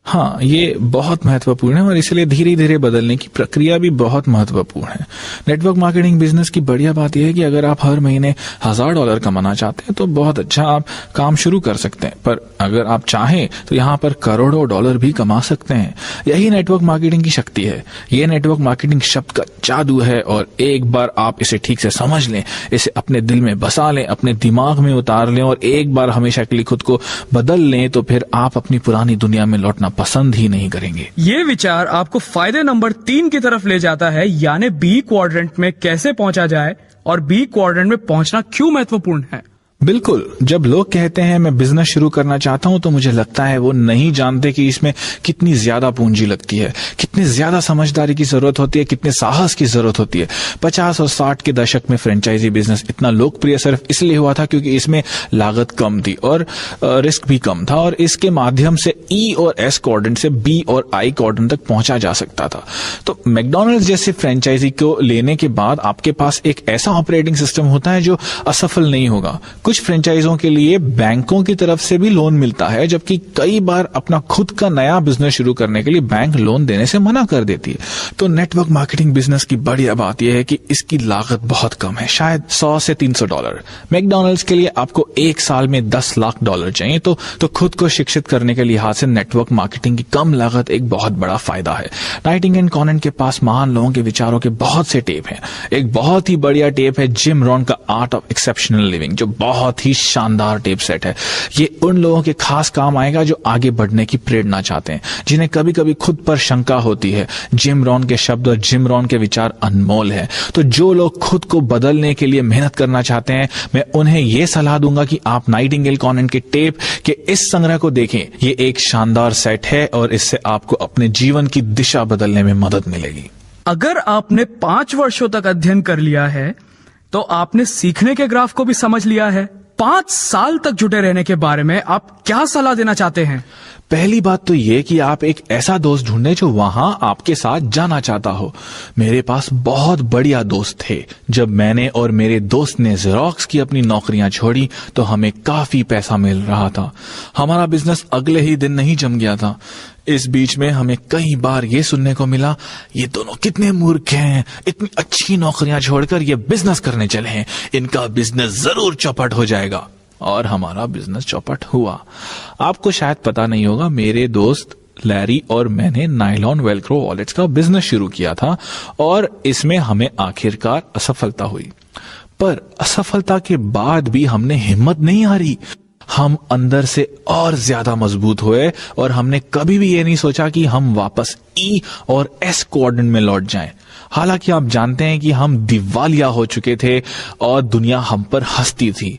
हाँ, ये बहुत महत्वपूर्ण है और इसलिए धीरे धीरे बदलने की प्रक्रिया भी बहुत महत्वपूर्ण है। नेटवर्क मार्केटिंग बिजनेस की बढ़िया बात यह है कि अगर आप हर महीने $1000 कमाना चाहते हैं तो बहुत अच्छा आप काम शुरू कर सकते हैं, पर अगर आप चाहें तो यहाँ पर करोड़ों डॉलर भी कमा सकते हैं। यही नेटवर्क मार्केटिंग की शक्ति है। ये नेटवर्क मार्केटिंग शब्द का जादू है और एक बार आप इसे ठीक से समझ लें, इसे अपने दिल में बसा लें, अपने दिमाग में उतार लें और एक बार हमेशा के लिए खुद को बदल लें, तो फिर आप अपनी पुरानी दुनिया में लौटना पसंद ही नहीं करेंगे। ये विचार आपको फायदे नंबर 3 की तरफ ले जाता है, यानी बी क्वाड्रेंट में कैसे पहुंचा जाए और बी क्वाड्रेंट में पहुंचना क्यों महत्वपूर्ण है। बिल्कुल, जब लोग कहते हैं मैं बिजनेस शुरू करना चाहता हूं तो मुझे लगता है वो नहीं जानते कि इसमें कितनी ज्यादा पूंजी लगती है, कितनी ज्यादा समझदारी की जरूरत होती है, कितने साहस की जरूरत होती है। 50 और 60 के दशक में फ्रेंचाइजी बिजनेस इतना लोकप्रिय सिर्फ इसलिए हुआ था क्योंकि इसमें लागत कम थी और रिस्क भी कम था और इसके माध्यम से ई और एस क्वाड्रेंट से बी और आई क्वाड्रेंट तक पहुंचा जा सकता था। तो मैकडॉनल्ड्स जैसे फ्रेंचाइजी को लेने के बाद आपके पास एक ऐसा ऑपरेटिंग सिस्टम होता है जो असफल नहीं होगा। कुछ फ्रेंचाइजों के लिए बैंकों की तरफ से भी लोन मिलता है, जबकि कई बार अपना खुद का नया बिजनेस शुरू करने के लिए बैंक लोन देने से मना कर देती है। तो नेटवर्क मार्केटिंग बिजनेस की बढ़िया बात यह है कि इसकी लागत बहुत कम है, शायद $100 से $300। मैकडॉनल्ड्स के लिए आपको एक साल में $10 लाख चाहिए, तो खुद को शिक्षित करने के लिहाज से नेटवर्क मार्केटिंग की कम लागत एक बहुत बड़ा फायदा है। नाइटिंगेल एंड कॉनन के पास महान लोगों के विचारों के बहुत से टेप हैं। एक बहुत ही बढ़िया टेप है जिम रॉन का आर्ट ऑफ एक्सेप्शनल लिविंग, जो बहुत ही शानदार टेप सेट है। ये उन लोगों के खास काम आएगा जो आगे बढ़ने की प्रेरणा चाहते हैं, जिन्हें कभी कभी खुद पर शंका होती है। जिम रॉन के शब्द और जिम रॉन के विचार अनमोल है। तो जो लोग खुद को बदलने के लिए मेहनत करना चाहते हैं, मैं उन्हें यह सलाह दूंगा कि आप नाइटिंगेल कॉनन के टेप के इस संग्रह को देखें। ये एक शानदार सेट है और इससे आपको अपने जीवन की दिशा बदलने में मदद मिलेगी। अगर आपने 5 वर्षों तक अध्ययन कर लिया है तो आपने सीखने के ग्राफ को भी समझ लिया है। 5 साल तक जुटे रहने के बारे में आप क्या सलाह देना चाहते हैं? पहली बात तो ये कि आप एक ऐसा दोस्त ढूंढें जो वहां आपके साथ जाना चाहता हो। मेरे पास बहुत बढ़िया दोस्त थे। जब मैंने और मेरे दोस्त ने ज़ेरॉक्स की अपनी नौकरियां छोड़ी तो हमें काफी पैसा मिल रहा था। हमारा बिजनेस अगले ही दिन नहीं जम गया था। इस बीच में हमें कई बार ये सुनने को मिला, ये दोनों कितने मूर्ख हैं, इतनी अच्छी नौकरियां छोड़कर ये बिजनेस करने चले हैं, इनका बिजनेस जरूर चौपट हो जाएगा। और हमारा बिजनेस चौपट हुआ। आपको शायद पता नहीं होगा, मेरे दोस्त लैरी और मैंने नायलॉन वेलक्रो वॉलेट्स का बिजनेस शुरू किया था और इसमें हमें आखिरकार असफलता हुई। पर असफलता के बाद भी हमने हिम्मत नहीं हारी। हम अंदर से और ज्यादा मजबूत हुए और हमने कभी भी ये नहीं सोचा कि हम वापस ई और एस क्वाड्रेंट में लौट जाएं। हालांकि आप जानते हैं कि हम दिवालिया हो चुके थे और दुनिया हम पर हंसती थी।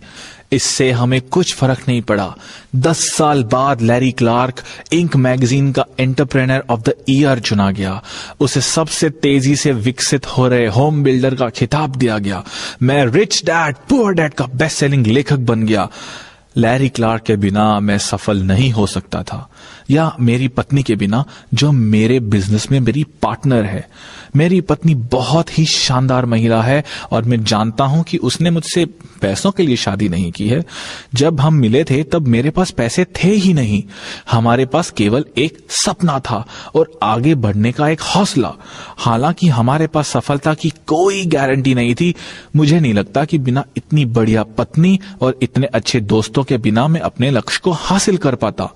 इससे हमें कुछ फर्क नहीं पड़ा। 10 साल बाद लैरी क्लार्क इंक मैगजीन का एंटरप्रेन्योर ऑफ द ईयर चुना गया। उसे सबसे तेजी से विकसित हो रहे होम बिल्डर का खिताब दिया गया। मैं रिच डैड पुअर डैड का बेस्ट सेलिंग लेखक बन गया। लैरी क्लार्क के बिना मैं सफल नहीं हो सकता था, या मेरी पत्नी के बिना, जो मेरे बिजनेस में मेरी पार्टनर है। मेरी पत्नी बहुत ही शानदार महिला है और मैं जानता हूं कि उसने मुझसे पैसों के लिए शादी नहीं की है। जब हम मिले थे तब मेरे पास पैसे थे ही नहीं। हमारे पास केवल एक सपना था और आगे बढ़ने का एक हौसला। हालांकि हमारे पास सफलता की कोई गारंटी नहीं थी। मुझे नहीं लगता कि बिना इतनी बढ़िया पत्नी और इतने अच्छे दोस्तों के बिना मैं अपने लक्ष्य को हासिल कर पाता।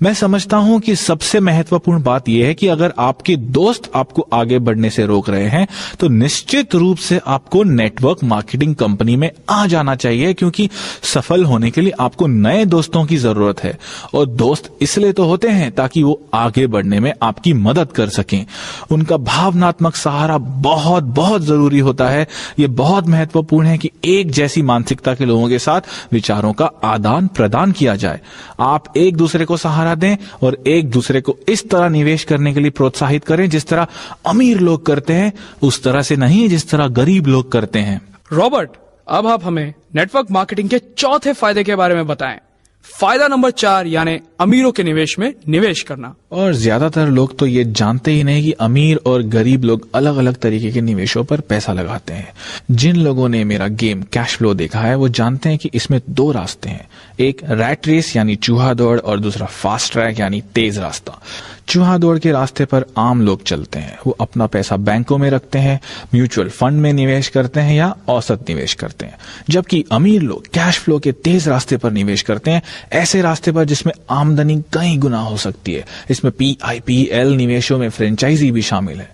मैं समझता समझता हूं कि सबसे महत्वपूर्ण बात यह है कि अगर आपके दोस्त आपको आगे बढ़ने से रोक रहे हैं तो निश्चित रूप से आपको नेटवर्क मार्केटिंग कंपनी में आ जाना चाहिए, क्योंकि सफल होने के लिए आपको नए दोस्तों की जरूरत है। और दोस्त इसलिए तो होते हैं ताकि वो आगे बढ़ने में आपकी मदद कर सकें। उनका भावनात्मक सहारा बहुत बहुत जरूरी होता है। ये बहुत महत्वपूर्ण है कि एक जैसी मानसिकता के लोगों के साथ विचारों का आदान प्रदान किया जाए। आप एक दूसरे को सहारा दें और एक दूसरे को इस तरह निवेश करने के लिए प्रोत्साहित करें जिस तरह अमीर लोग करते हैं, उस तरह से नहीं जिस तरह गरीब लोग करते हैं। रॉबर्ट, अब आप हमें नेटवर्क मार्केटिंग के चौथे फायदे के बारे में बताएं। फायदा नंबर 4 यानी अमीरों के निवेश में निवेश करना। और ज्यादातर लोग तो ये जानते ही नहीं कि अमीर और गरीब लोग अलग अलग तरीके के निवेशों पर पैसा लगाते हैं। जिन लोगों ने मेरा गेम कैश फ्लो देखा है वो जानते हैं कि इसमें 2 रास्ते हैं, एक रैट रेस यानी चूहा दौड़ और दूसरा फास्ट ट्रैक यानी तेज रास्ता। चूहा दौड़ के रास्ते पर आम लोग चलते हैं। वो अपना पैसा बैंकों में रखते हैं, म्यूचुअल फंड में निवेश करते हैं या औसत निवेश करते हैं, जबकि अमीर लोग कैश फ्लो के तेज रास्ते पर निवेश करते हैं, ऐसे रास्ते पर जिसमें आमदनी कई गुना हो सकती है। इसमें PIPL निवेशों में फ्रेंचाइजी भी शामिल है।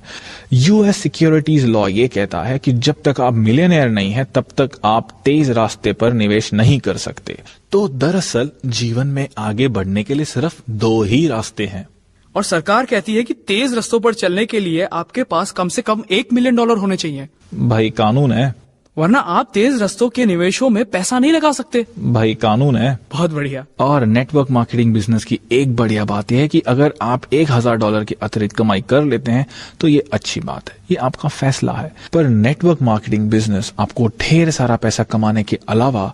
यूएस सिक्योरिटीज लॉ ये कहता है कि जब तक आप मिलियनेयर नहीं है तब तक आप तेज रास्ते पर निवेश नहीं कर सकते। तो दरअसल जीवन में आगे बढ़ने के लिए सिर्फ 2 ही रास्ते हैं। और सरकार कहती है कि तेज रास्तों पर चलने के लिए आपके पास कम से कम $1 मिलियन होने चाहिए। भाई कानून है, वरना आप तेज रास्तों के निवेशों में पैसा नहीं लगा सकते। भाई कानून है। बहुत बढ़िया। और नेटवर्क मार्केटिंग बिजनेस की एक बढ़िया बात यह है कि अगर आप $1000 की अतिरिक्त कमाई कर लेते हैं तो ये अच्छी बात है, ये आपका फैसला है। पर नेटवर्क मार्केटिंग बिजनेस आपको ढेर सारा पैसा कमाने के अलावा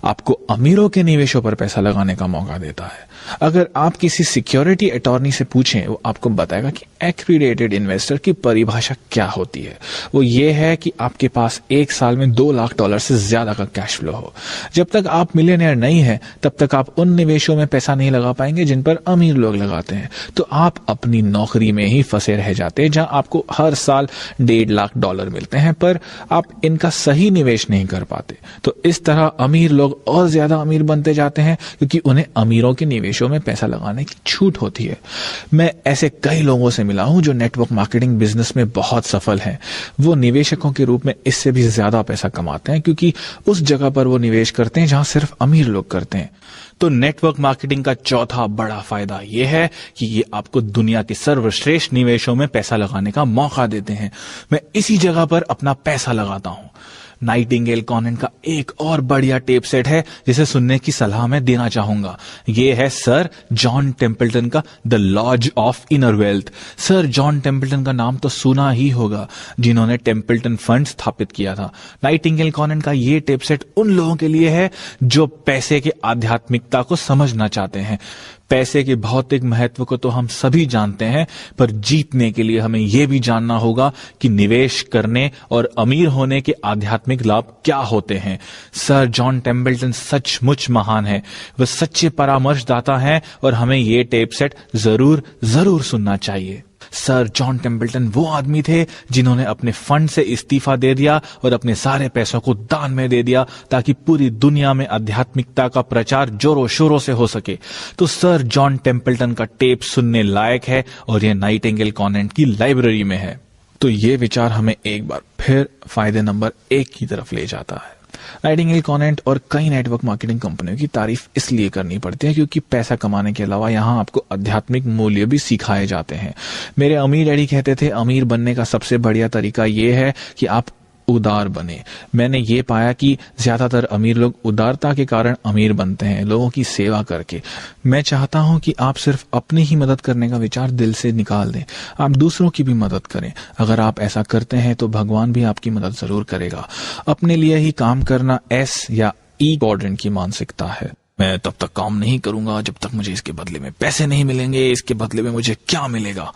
आपको अमीरों के निवेशों पर पैसा लगाने का मौका देता है। अगर आप किसी सिक्योरिटी अटॉर्नी से पूछें, वो आपको बताएगा कि एक्रीडेटेड इन्वेस्टर की परिभाषा क्या होती है। वो ये है कि आपके पास एक साल में $2 लाख से ज्यादा का कैश फ्लो हो। जब तक आप मिलियनेयर नहीं है तब तक आप उन निवेशों में पैसा नहीं लगा पाएंगे जिन पर अमीर लोग लगाते हैं। तो आप अपनी नौकरी में ही फंसे रह जाते हैं जहां आपको हर साल $1.5 लाख मिलते हैं, पर आप इनका सही निवेश नहीं कर पाते। तो इस तरह अमीर लोग और ज्यादा अमीर बनते जाते हैं क्योंकि उन्हें अमीरों के निवेशों में पैसा लगाने की छूट होती है। मैं ऐसे कई लोगों से मिला हूं जो नेटवर्क मार्केटिंग बिजनेस में बहुत सफल हैं। वो निवेशकों के रूप में इससे भी ज्यादा पैसा कमाते हैं क्योंकि उस जगह पर वो निवेश करते हैं जहां सिर्फ अमीर लोग करते हैं। तो नेटवर्क मार्केटिंग का चौथा बड़ा फायदा यह है कि ये आपको दुनिया के सर्वश्रेष्ठ निवेशों में पैसा लगाने का मौका देते हैं। मैं इसी जगह पर अपना पैसा लगाता हूं। नाइटिंगेल कॉनेंट का एक और बढ़िया टेप सेट है जिसे सुनने की सलाह मैं देना चाहूंगा। यह है सर जॉन टेम्पल्टन का the laws of inner wealth. Sir John Templeton का नाम तो सुना ही होगा, जिन्होंने टेम्पल्टन फंड स्थापित किया था। नाइटिंगेल कॉनेंट का यह टेप सेट उन लोगों के लिए है जो पैसे के आध्यात्मिकता को समझना चाहते हैं। पैसे के भौतिक महत्व को तो हम सभी जानते हैं, पर जीतने के लिए हमें यह भी जानना होगा कि निवेश करने और अमीर होने के आध्यात्मिक लाभ क्या होते हैं। सर जॉन टेम्पल्टन सचमुच महान है, वह सच्चे परामर्शदाता हैं और हमें यह टेप सेट जरूर सुनना चाहिए। सर जॉन टेम्पल्टन वो आदमी थे जिन्होंने अपने फंड से इस्तीफा दे दिया और अपने सारे पैसों को दान में दे दिया ताकि पूरी दुनिया में आध्यात्मिकता का प्रचार जोरों शोरों से हो सके। तो सर जॉन टेम्पल्टन का टेप सुनने लायक है और यह नाइटिंगेल कॉनेंट की लाइब्रेरी में है। तो ये विचार हमें एक बार फिर फायदे नंबर 1 की तरफ ले जाता है। नाइटिंगेल कॉनेंट और कई नेटवर्क मार्केटिंग कंपनियों की तारीफ इसलिए करनी पड़ती है क्योंकि पैसा कमाने के अलावा यहाँ आपको आध्यात्मिक मूल्य भी सिखाए जाते हैं। मेरे अमीर डैडी कहते थे अमीर बनने का सबसे बढ़िया तरीका यह है कि आप उदार बने। मैंने ये पाया कि ज्यादातर अमीर लोग उदारता के कारण अमीर बनते हैं, लोगों की सेवा करके। मैं चाहता हूं कि आप सिर्फ अपनी ही मदद करने का विचार दिल से निकाल दें, आप दूसरों की भी मदद करें। अगर आप ऐसा करते हैं तो भगवान भी आपकी मदद जरूर करेगा। अपने लिए ही काम करना S या E क्वाड्रेंट की मानसिकता है। मैं तब तक काम नहीं करूंगा जब तक मुझे इसके बदले में पैसे नहीं मिलेंगे, इसके बदले में मुझे क्या मिलेगा।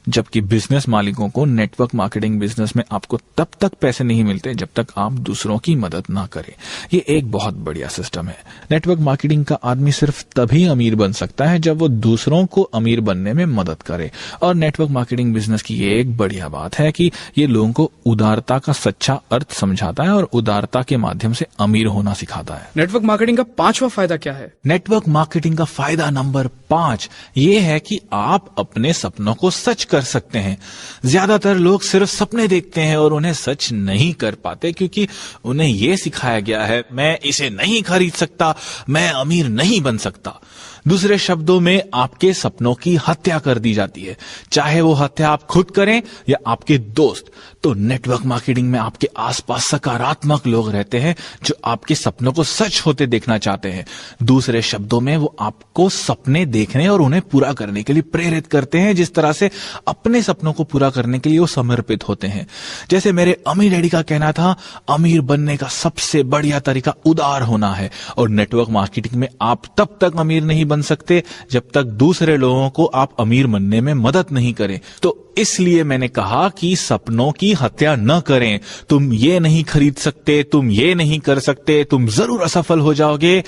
जबकि बिजनेस मालिकों को नेटवर्क मार्केटिंग बिजनेस में आपको तब तक पैसे नहीं मिलते जब तक आप दूसरों की मदद ना करें। ये एक बहुत बढ़िया सिस्टम है। नेटवर्क मार्केटिंग का आदमी सिर्फ तभी अमीर बन सकता है जब वो दूसरों को अमीर बनने में मदद करे। और नेटवर्क मार्केटिंग बिजनेस की ये एक बढ़िया बात है कि ये लोगों को उदारता का सच्चा अर्थ समझाता है और उदारता के माध्यम से अमीर होना सिखाता है। नेटवर्क मार्केटिंग का 5वां फायदा क्या है? नेटवर्क मार्केटिंग का फायदा नंबर 5 ये है कि आप अपने सपनों को सच कर सकते हैं। ज्यादातर लोग सिर्फ सपने देखते हैं और उन्हें सच नहीं कर पाते क्योंकि उन्हें यह सिखाया गया है, मैं इसे नहीं खरीद सकता, मैं अमीर नहीं बन सकता। दूसरे शब्दों में आपके सपनों की हत्या कर दी जाती है, चाहे वो हत्या आप खुद करें या आपके दोस्त। तो नेटवर्क मार्केटिंग में आपके आसपास सकारात्मक लोग रहते हैं जो आपके सपनों को सच होते देखना चाहते हैं। दूसरे शब्दों में वो आपको सपने देखने और उन्हें पूरा करने के लिए प्रेरित करते हैं, जिस तरह से अपने सपनों को पूरा करने के लिए वो समर्पित होते हैं। जैसे मेरे अमीर डैडी का कहना था, अमीर बनने का सबसे बढ़िया तरीका उदार होना है। और नेटवर्क मार्केटिंग में आप तब तक अमीर नहीं बन सकते जब तक दूसरे लोगों को आप अमीर बनने में मदद नहीं करें। तो इसलिए मैंने कहा कि सपनों की हत्या न करें। तुम ये नहीं खरीद सकते, तुम ये नहीं कर सकते, तुम जरूर असफल हो जाओगे,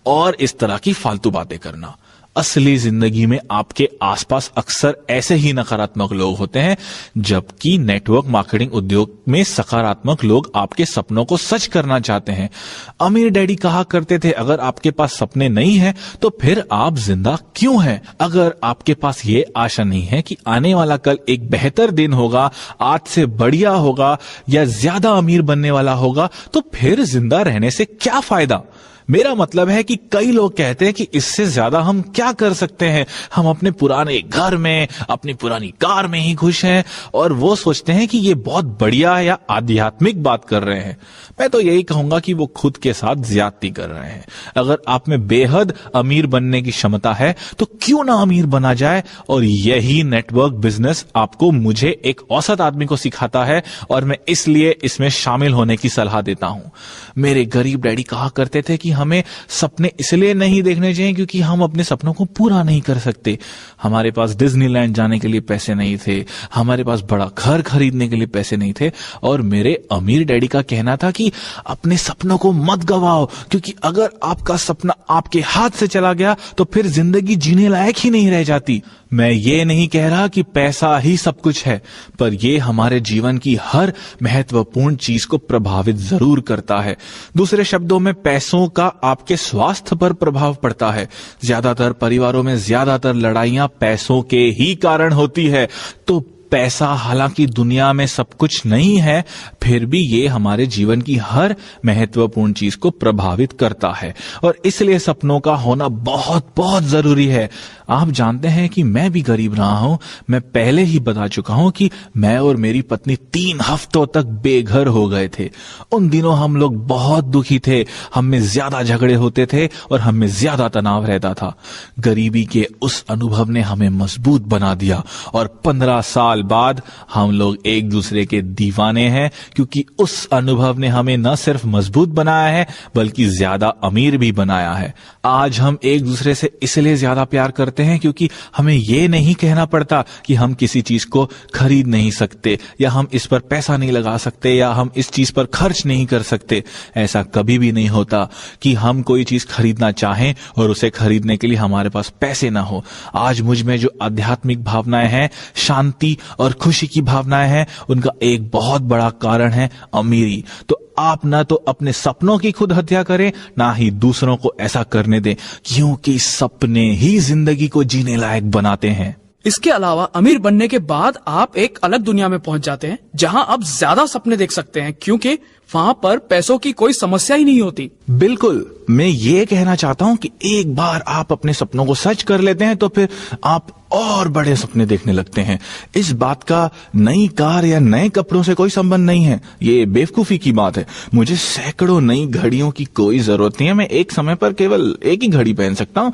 और इस तरह की फालतू बातें करना। असली जिंदगी में आपके आसपास अक्सर ऐसे ही नकारात्मक लोग होते हैं, जबकि नेटवर्क मार्केटिंग उद्योग में सकारात्मक लोग आपके सपनों को सच करना चाहते हैं। अमीर डैडी कहा करते थे, अगर आपके पास सपने नहीं हैं तो फिर आप जिंदा क्यों हैं? अगर आपके पास ये आशा नहीं है कि आने वाला कल एक बेहतर दिन होगा, आज से बढ़िया होगा या ज्यादा अमीर बनने वाला होगा, तो फिर जिंदा रहने से क्या फायदा? मेरा मतलब है कि कई लोग कहते हैं कि इससे ज्यादा हम क्या कर सकते हैं, हम अपने पुराने घर में, अपनी पुरानी कार में ही खुश हैं, और वो सोचते हैं कि ये बहुत बढ़िया या आध्यात्मिक बात कर रहे हैं। मैं तो यही कहूंगा कि वो खुद के साथ ज्यादती कर रहे हैं। अगर आप में बेहद अमीर बनने की क्षमता है तो क्यों ना अमीर बना जाए, और यही नेटवर्क बिजनेस आपको, मुझे, एक औसत आदमी को सिखाता है, और मैं इसलिए इसमें शामिल होने की सलाह देता हूं। मेरे गरीब डैडी कहा करते थे कि हमें सपने इसलिए नहीं देखने चाहिए क्योंकि हम अपने सपनों को पूरा नहीं कर सकते। हमारे पास डिज्नीलैंड जाने के लिए पैसे नहीं थे, हमारे पास बड़ा घर खरीदने के लिए पैसे नहीं थे, और मेरे अमीर डैडी का कहना था कि अपने सपनों को मत गवाओ, क्योंकि अगर आपका सपना आपके हाथ से चला गया तो फिर जिंदगी जीने लायक ही नहीं रह जाती। मैं ये नहीं कह रहा कि पैसा ही सब कुछ है, पर यह हमारे जीवन की हर महत्वपूर्ण चीज को प्रभावित जरूर करता है। दूसरे शब्दों में, पैसों का आपके स्वास्थ्य पर प्रभाव पड़ता है। ज्यादातर परिवारों में ज्यादातर लड़ाइयां पैसों के ही कारण होती है। तो पैसा हालांकि दुनिया में सब कुछ नहीं है, फिर भी ये हमारे जीवन की हर महत्वपूर्ण चीज को प्रभावित करता है, और इसलिए सपनों का होना बहुत बहुत जरूरी है। आप जानते हैं कि मैं भी गरीब रहा हूं। मैं पहले ही बता चुका हूं कि मैं और मेरी पत्नी 3 हफ्तों तक बेघर हो गए थे। उन दिनों हम लोग बहुत दुखी थे, हम में ज्यादा झगड़े होते थे और हम में ज्यादा तनाव रहता था। गरीबी के उस अनुभव ने हमें मजबूत बना दिया, और 15 साल बाद हम लोग एक दूसरे के दीवाने हैं, क्योंकि उस अनुभव ने हमें न सिर्फ मजबूत बनाया है बल्कि ज्यादा अमीर भी बनाया है। आज हम एक दूसरे से इसलिए ज्यादा प्यार करते हैं क्योंकि हमें यह नहीं कहना पड़ता कि हम किसी चीज को खरीद नहीं सकते, या हम इस पर पैसा नहीं लगा सकते, या हम इस चीज पर खर्च नहीं कर सकते। ऐसा कभी भी नहीं होता कि हम कोई चीज खरीदना चाहें और उसे खरीदने के लिए हमारे पास पैसे ना हो। आज मुझ में जो आध्यात्मिक भावनाएं हैं, शांति और खुशी की भावनाएं हैं, उनका एक बहुत बड़ा कारण है अमीरी। तो आप ना तो अपने सपनों की खुद हत्या करें, ना ही दूसरों को ऐसा करने दें, क्योंकि सपने ही जिंदगी को जीने लायक बनाते हैं। इसके अलावा अमीर बनने के बाद आप एक अलग दुनिया में पहुंच जाते हैं, जहां आप ज्यादा सपने देख सकते हैं, क्योंकि वहां पर पैसों की कोई समस्या ही नहीं होती। बिल्कुल, मैं ये कहना चाहता हूं कि एक बार आप अपने सपनों को सच कर लेते हैं तो फिर आप और बड़े सपने देखने लगते हैं। इस बात का नई कार या नए कपड़ों से कोई संबंध नहीं है, ये बेवकूफी की बात है। मुझे सैकड़ों नई घड़ियों की कोई जरूरत नहीं है, मैं एक समय पर केवल एक ही घड़ी पहन सकता हूं।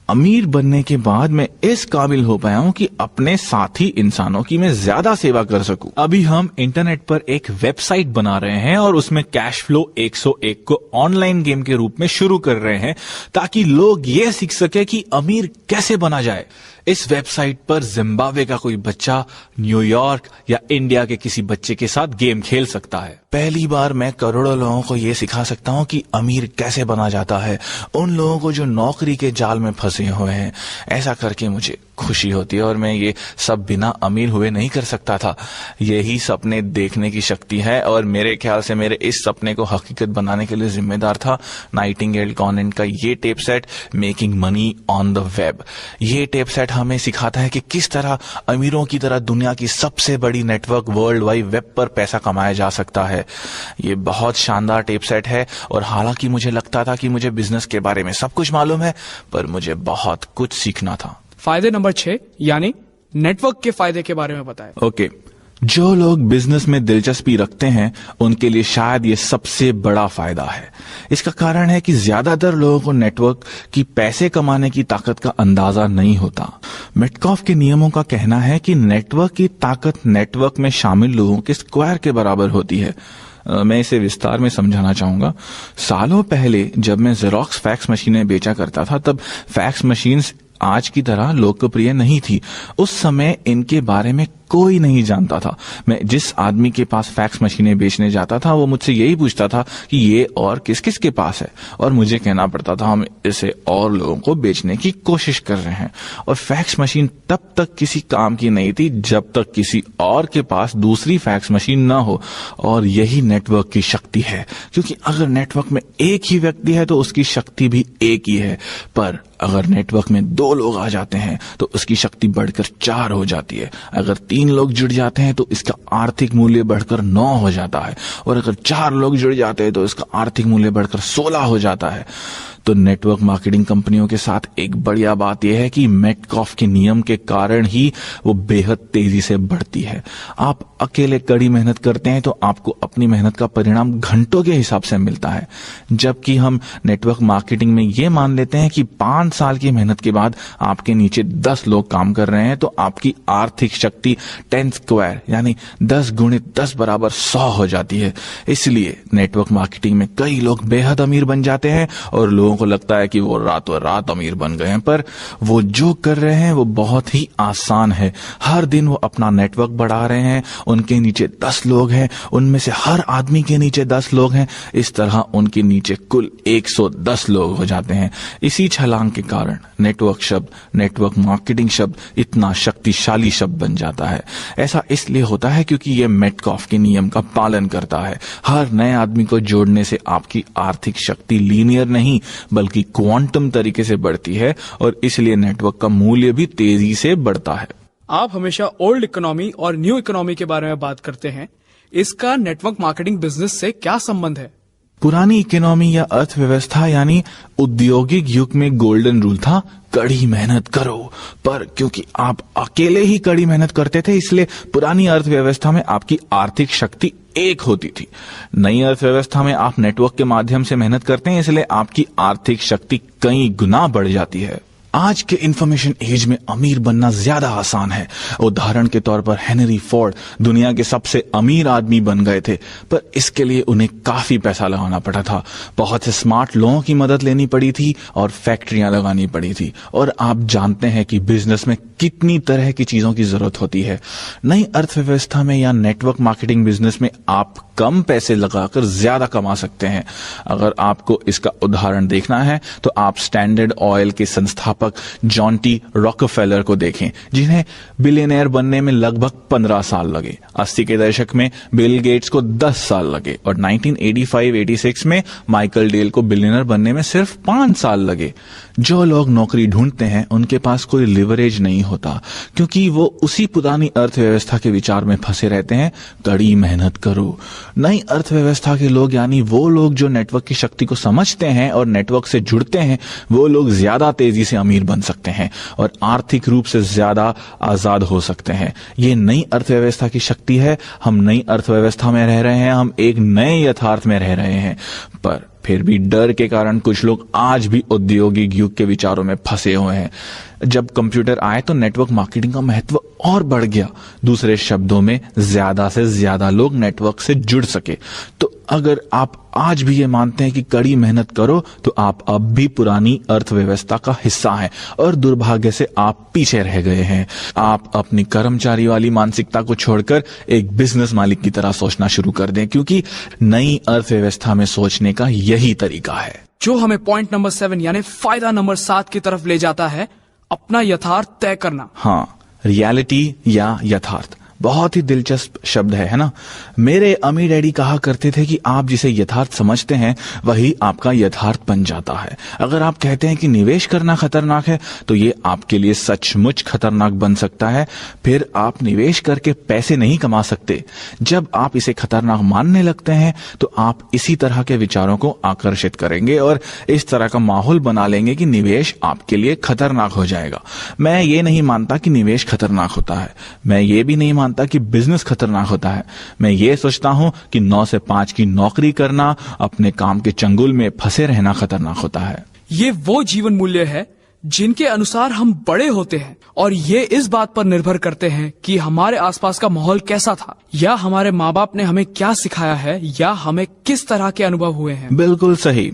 अमीर बनने के बाद मैं इस काबिल हो पाया हूं कि अपने साथी इंसानों की मैं ज्यादा सेवा कर सकूं। अभी हम इंटरनेट पर एक वेबसाइट बना रहे हैं और उसमें कैश फ्लो 101 को ऑनलाइन गेम के रूप में शुरू कर रहे हैं, ताकि लोग ये सीख सके कि अमीर कैसे बना जाए। इस वेबसाइट पर जिम्बाब्वे का कोई बच्चा न्यूयॉर्क या इंडिया के किसी बच्चे के साथ गेम खेल सकता है। पहली बार मैं करोड़ों लोगों को यह सिखा सकता हूं कि अमीर कैसे बना जाता है, उन लोगों को जो नौकरी के जाल में फंसे हुए हैं। ऐसा करके मुझे खुशी होती है और मैं ये सब बिना अमीर हुए नहीं कर सकता था। यही सपने देखने की शक्ति है और मेरे ख्याल से मेरे इस सपने को हकीकत बनाने के लिए जिम्मेदार था नाइटिंगेल कॉनेंट का ये tape set, making money on the web. ये टेप सेट हमें सिखाता है कि किस तरह अमीरों की तरह दुनिया की सबसे बड़ी नेटवर्क वर्ल्ड वाइड वेब पर पैसा कमाया जा सकता है। ये बहुत शानदार टेप सेट है और हालांकि मुझे लगता था कि मुझे बिजनेस के बारे में सब कुछ मालूम है, पर मुझे बहुत कुछ सीखना था। फायदे नंबर 6 यानी नेटवर्क के फायदे के बारे में बताएं। ओके, जो लोग बिजनेस में दिलचस्पी रखते हैं उनके लिए शायद ये सबसे बड़ा फायदा है। इसका कारण है कि ज्यादातर लोगों को नेटवर्क की पैसे कमाने की ताकत का अंदाजा नहीं होता। मेटकॉफ के नियमों का कहना है कि नेटवर्क की ताकत नेटवर्क में शामिल लोगों के स्क्वायर के बराबर होती है। मैं इसे विस्तार में समझाना चाहूंगा। सालों पहले जब मैं जेरोक्स फैक्स मशीनें बेचा करता था, तब फैक्स मशीन्स आज की तरह लोकप्रिय नहीं थी। उस समय इनके बारे में कोई नहीं जानता था। मैं जिस आदमी के पास फैक्स मशीनें बेचने जाता था वो मुझसे यही पूछता था कि ये और किस किस के पास है, और मुझे कहना पड़ता था हम इसे और लोगों को बेचने की कोशिश कर रहे हैं। और फैक्स मशीन तब तक किसी काम की नहीं थी जब तक किसी और के पास दूसरी फैक्स मशीन ना हो। और यही नेटवर्क की शक्ति है, क्योंकि अगर नेटवर्क में एक ही व्यक्ति है तो उसकी शक्ति भी एक ही है, पर अगर नेटवर्क में 2 लोग आ जाते हैं तो उसकी शक्ति बढ़कर 4 हो जाती है। अगर 3 लोग जुड़ जाते हैं तो इसका आर्थिक मूल्य बढ़कर 9 हो जाता है, और अगर 4 लोग जुड़ जाते हैं तो इसका आर्थिक मूल्य बढ़कर 16 हो जाता है। तो नेटवर्क मार्केटिंग कंपनियों के साथ एक बढ़िया बात यह है कि मेटकॉफ के नियम के कारण ही वो बेहद तेजी से बढ़ती है। आप अकेले कड़ी मेहनत करते हैं तो आपको अपनी मेहनत का परिणाम घंटों के हिसाब से मिलता है, जबकि हम नेटवर्क मार्केटिंग में ये मान लेते हैं कि 5 साल की मेहनत के बाद आपके नीचे 10 लोग काम कर रहे हैं तो आपकी आर्थिक शक्ति 10 स्क्वायर यानी 10 गुणित 10 बराबर 100 हो जाती है। इसलिए नेटवर्क मार्केटिंग में कई लोग बेहद अमीर बन जाते हैं और लोगों को लगता है कि वो रातों रात अमीर बन गए हैं, पर वो जो कर रहे हैं वो बहुत ही आसान है। हर दिन वो अपना नेटवर्क बढ़ा रहे हैं, उनके नीचे 10 लोग हैं, उनमें से हर आदमी के नीचे 10 लोग हैं। इस तरह उनके नीचे कुल 110 लोग हो जाते हैं। इसी छलांग के कारण नेटवर्क शब्द, नेटवर्क मार्केटिंग शब्द इतना शक्तिशाली शब्द बन जाता है। ऐसा इसलिए होता है क्योंकि ये मेटकॉफ के नियम का पालन करता है। हर नए आदमी को जोड़ने से आपकी आर्थिक शक्ति लीनियर नहीं बल्कि क्वांटम तरीके से बढ़ती है, और इसलिए नेटवर्क का मूल्य भी तेजी से बढ़ता है। आप हमेशा ओल्ड इकोनॉमी और न्यू इकोनॉमी के बारे में बात करते हैं, इसका नेटवर्क मार्केटिंग बिजनेस से क्या संबंध है? पुरानी इकोनॉमी या अर्थव्यवस्था यानी औद्योगिक युग में गोल्डन रूल था, कड़ी मेहनत करो। पर क्योंकि आप अकेले ही कड़ी मेहनत करते थे, इसलिए पुरानी अर्थव्यवस्था में आपकी आर्थिक शक्ति एक होती थी। नई अर्थव्यवस्था में आप नेटवर्क के माध्यम से मेहनत करते हैं, इसलिए आपकी आर्थिक शक्ति कई गुना बढ़ जाती है। आज के इंफॉर्मेशन एज में अमीर बनना ज्यादा आसान है। उदाहरण के तौर पर हेनरी फोर्ड दुनिया के सबसे अमीर आदमी बन गए थे, पर इसके लिए उन्हें काफी पैसा लगाना पड़ा था। बहुत से स्मार्ट लोगों की मदद लेनी पड़ी थी और फैक्ट्रियां लगानी पड़ी थी। और आप जानते हैं कि बिजनेस में कितनी तरह की चीजों की जरूरत होती है। नई अर्थव्यवस्था में या नेटवर्क मार्केटिंग बिजनेस में आप कम पैसे लगाकर ज्यादा कमा सकते हैं। अगर आपको इसका उदाहरण देखना है तो आप स्टैंडर्ड ऑयल के संस्थापक जॉन टी रॉकफेलर को देखें, जिन्हें बिलियनर बनने में लगभग 15 साल लगे। 80 के दशक में बिल गेट्स को 10 साल लगे और 1985-86 में माइकल डेल को बिलियनर बनने में सिर्फ 5 साल लगे। जो लोग नौकरी ढूंढते हैं उनके पास कोई लिवरेज नहीं होता, क्योंकि वो उसी पुरानी अर्थव्यवस्था के विचार में फंसे रहते हैं, कड़ी मेहनत करो। नई अर्थव्यवस्था के लोग यानी वो लोग जो नेटवर्क की शक्ति को समझते हैं और नेटवर्क से जुड़ते हैं, वो लोग ज्यादा तेजी से अमीर बन सकते हैं और आर्थिक रूप से ज्यादा आजाद हो सकते हैं। ये नई अर्थव्यवस्था की शक्ति है। हम नई अर्थव्यवस्था में रह रहे हैं, हम एक नए यथार्थ में रह रहे हैं, पर फिर भी डर के कारण कुछ लोग आज भी औद्योगिक युग के विचारों में फंसे हुए हैं। जब कंप्यूटर आए तो नेटवर्क मार्केटिंग का महत्व और बढ़ गया। दूसरे शब्दों में ज्यादा से ज्यादा लोग नेटवर्क से जुड़ सके। तो अगर आप आज भी ये मानते हैं कि कड़ी मेहनत करो तो आप अब भी पुरानी अर्थव्यवस्था का हिस्सा हैं और दुर्भाग्य से आप पीछे रह गए हैं। आप अपनी कर्मचारी वाली मानसिकता को छोड़कर एक बिजनेस मालिक की तरह सोचना शुरू कर दें, क्योंकि नई अर्थव्यवस्था में सोचने का यही तरीका है जो हमें पॉइंट नंबर 7 यानी फायदा नंबर 7 की तरफ ले जाता है, अपना यथार्थ तय करना। हाँ, रियलिटी या यथार्थ बहुत ही दिलचस्प शब्द है ना। मेरे अम्मी डैडी कहा करते थे कि आप जिसे यथार्थ समझते हैं वही आपका यथार्थ बन जाता है। अगर आप कहते हैं कि निवेश करना खतरनाक है तो ये आपके लिए सचमुच खतरनाक बन सकता है। फिर आप निवेश करके पैसे नहीं कमा सकते। जब आप इसे खतरनाक मानने लगते हैं तो आप इसी तरह के विचारों को आकर्षित करेंगे और इस तरह का माहौल बना लेंगे कि निवेश आपके लिए खतरनाक हो जाएगा। मैं ये नहीं मानता कि निवेश खतरनाक होता है। मैं ये भी नहीं मानता कि बिजनेस खतरनाक होता है। मैं ये सोचता हूं कि 9 से 5 की नौकरी करना, अपने काम के चंगुल में फंसे रहना खतरनाक होता है। ये वो जीवन मूल्य है जिनके अनुसार हम बड़े होते हैं और ये इस बात पर निर्भर करते हैं कि हमारे आसपास का माहौल कैसा था, या हमारे माँ बाप ने हमें क्या सिखाया है, या हमें किस तरह के अनुभव हुए हैं। बिल्कुल सही।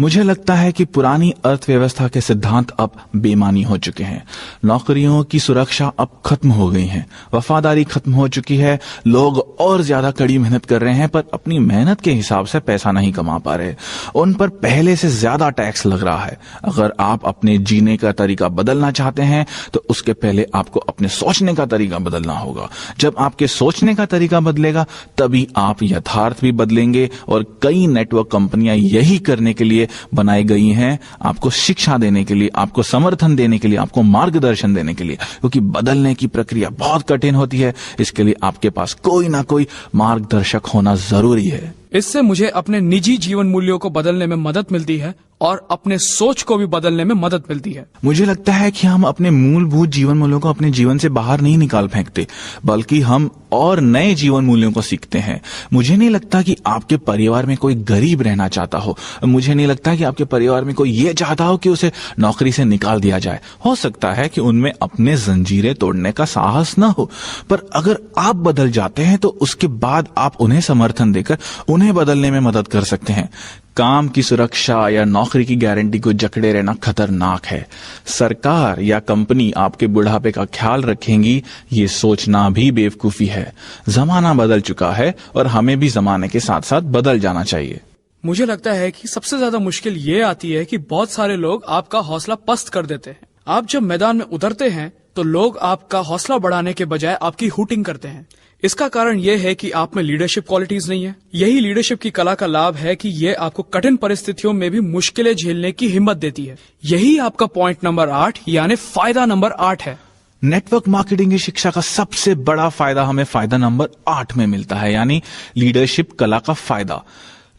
मुझे लगता है कि पुरानी अर्थव्यवस्था के सिद्धांत अब बेमानी हो चुके हैं। नौकरियों की सुरक्षा अब खत्म हो गई है, वफादारी खत्म हो चुकी है। लोग और ज्यादा कड़ी मेहनत कर रहे हैं पर अपनी मेहनत के हिसाब से पैसा नहीं कमा पा रहे। उन पर पहले से ज्यादा टैक्स लग रहा है। अगर आप अपने जीने का तरीका बदलना चाहते हैं तो उसके पहले आपको अपने सोचने का तरीका बदलना होगा। जब आपके सोचने का तरीका बदलेगा तभी आप यथार्थ भी बदलेंगे। और कई नेटवर्क कंपनियां यही करने के लिए बनाई गई हैं, आपको शिक्षा देने के लिए, आपको समर्थन देने के लिए, आपको मार्गदर्शन देने के लिए। क्योंकि बदलने की प्रक्रिया बहुत कठिन होती है, इसके लिए आपके पास कोई ना कोई मार्गदर्शक होना जरूरी है। इससे मुझे अपने निजी जीवन मूल्यों को बदलने में मदद मिलती है और अपने सोच को भी बदलने में मदद मिलती है। मुझे लगता है कि हम अपने मूलभूत जीवन मूल्यों को अपने जीवन से बाहर नहीं निकाल फेंकते, बल्कि हम और नए जीवन मूल्यों को सीखते हैं। मुझे नहीं लगता कि आपके परिवार में कोई गरीब रहना चाहता हो। मुझे नहीं लगता कि आपके परिवार में कोई ये चाहता हो कि उसे नौकरी से निकाल दिया जाए। हो सकता है कि उनमें अपने जंजीरें तोड़ने का साहस न हो, पर अगर आप बदल जाते हैं तो उसके बाद आप उन्हें समर्थन देकर उन्हें बदलने में मदद कर सकते हैं। काम की सुरक्षा या नौकरी की गारंटी को जकड़े रहना खतरनाक है। सरकार या कंपनी आपके बुढ़ापे का ख्याल रखेंगी, ये सोचना भी बेवकूफी है। जमाना बदल चुका है और हमें भी जमाने के साथ साथ बदल जाना चाहिए। मुझे लगता है कि सबसे ज्यादा मुश्किल ये आती है कि बहुत सारे लोग आपका हौसला पस्त कर देते हैं। आप जब मैदान में उतरते हैं तो लोग आपका हौसला बढ़ाने के बजाय आपकी हूटिंग करते हैं। इसका कारण यह है कि आप में लीडरशिप क्वालिटीज नहीं है। यही लीडरशिप की कला का लाभ है कि यह आपको कठिन परिस्थितियों में भी मुश्किलें झेलने की हिम्मत देती है। यही आपका पॉइंट नंबर 8 यानी फायदा नंबर 8 है। नेटवर्क मार्केटिंग की शिक्षा का सबसे बड़ा फायदा हमें फायदा नंबर 8 में मिलता है, यानी लीडरशिप कला का फायदा।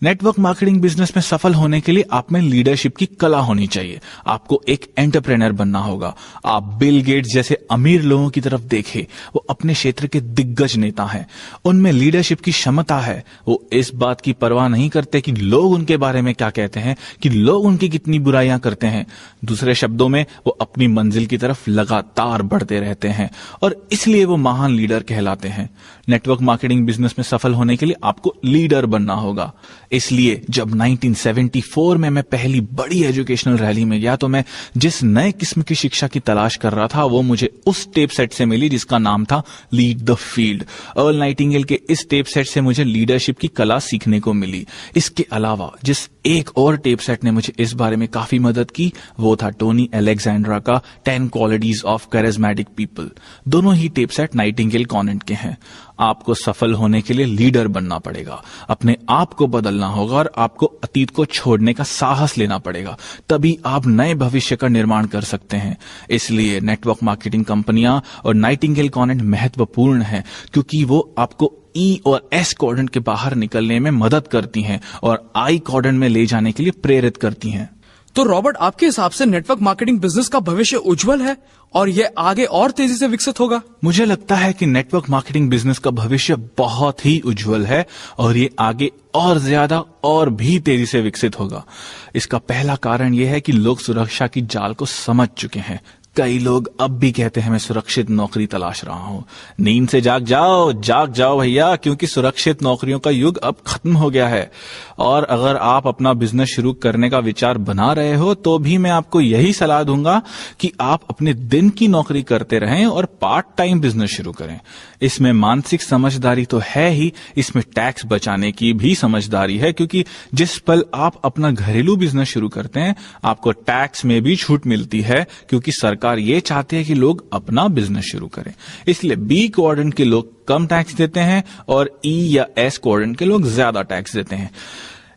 नेटवर्क मार्केटिंग बिजनेस में सफल होने के लिए आप में लीडरशिप की कला होनी चाहिए। आपको एक एंटरप्रेन्योर बनना होगा। आप बिल गेट्स जैसे अमीर लोगों की तरफ देखें, वो अपने क्षेत्र के दिग्गज नेता हैं। उनमें लीडरशिप की क्षमता है। वो इस बात की परवाह नहीं करते कि लोग उनके बारे में क्या कहते हैं, कि लोग उनकी कितनी बुराइयां करते हैं। दूसरे शब्दों में वो अपनी मंजिल की तरफ लगातार बढ़ते रहते हैं और इसलिए वो महान लीडर कहलाते हैं। नेटवर्क मार्केटिंग बिजनेस में सफल होने के लिए आपको लीडर बनना होगा। इसलिए जब 1974 में मैं पहली बड़ी एजुकेशनल रैली में गया तो मैं जिस नए किस्म की शिक्षा की तलाश कर रहा था वो मुझे उस टेप सेट से मिली जिसका नाम था lead the field. Earl Nightingale के इस टेप सेट से मुझे लीडरशिप की कला सीखने को मिली। इसके अलावा जिस एक और टेप सेट ने मुझे इस बारे में काफी मदद की वो था टोनी अलेक्जेंड्रा का 10 क्वालिटीज ऑफ कैरिज्मेटिक पीपल। दोनों ही टेप सेट नाइटिंगेल कॉन्वेंट के हैं। आपको सफल होने के लिए लीडर बनना पड़ेगा, अपने आप को बदलना होगा और आपको अतीत को छोड़ने का साहस लेना पड़ेगा। तभी आप नए भविष्य का निर्माण कर सकते हैं। इसलिए नेटवर्क मार्केटिंग कंपनियां और नाइटिंगेल कॉन्वेंट महत्वपूर्ण है क्योंकि वो आपको ई और एस क्वाड्रेंट के बाहर निकलने में मदद करती हैं और आई क्वाड्रेंट में ले जाने के लिए प्रेरित करती हैं। तो रॉबर्ट, आपके हिसाब से नेटवर्क मार्केटिंग बिजनेस का भविष्य उज्जवल है और ये आगे और तेजी से विकसित होगा? मुझे लगता है कि नेटवर्क मार्केटिंग बिजनेस का भविष्य बहुत ही उज्जवल है और ये आगे और ज्यादा और भी तेजी से विकसित होगा। इसका पहला कारण यह है कि लोग सुरक्षा की जाल को समझ चुके हैं। कई लोग अब भी कहते हैं मैं सुरक्षित नौकरी तलाश रहा हूं। नींद से जाग जाओ भैया, क्योंकि सुरक्षित नौकरियों का युग अब खत्म हो गया है। और अगर आप अपना बिजनेस शुरू करने का विचार बना रहे हो तो भी मैं आपको यही सलाह दूंगा कि आप अपने दिन की नौकरी करते रहें और पार्ट टाइम बिजनेस शुरू करें। इसमें मानसिक समझदारी तो है ही, इसमें टैक्स बचाने की भी समझदारी है, क्योंकि जिस पल आप अपना घरेलू बिजनेस शुरू करते हैं आपको टैक्स में भी छूट मिलती है, क्योंकि सरकार ये चाहती है कि लोग अपना बिजनेस शुरू करें। इसलिए बी क्वाड्रेंट के लोग कम टैक्स देते हैं और ई या एस क्वाड्रेंट के लोग ज्यादा टैक्स देते हैं।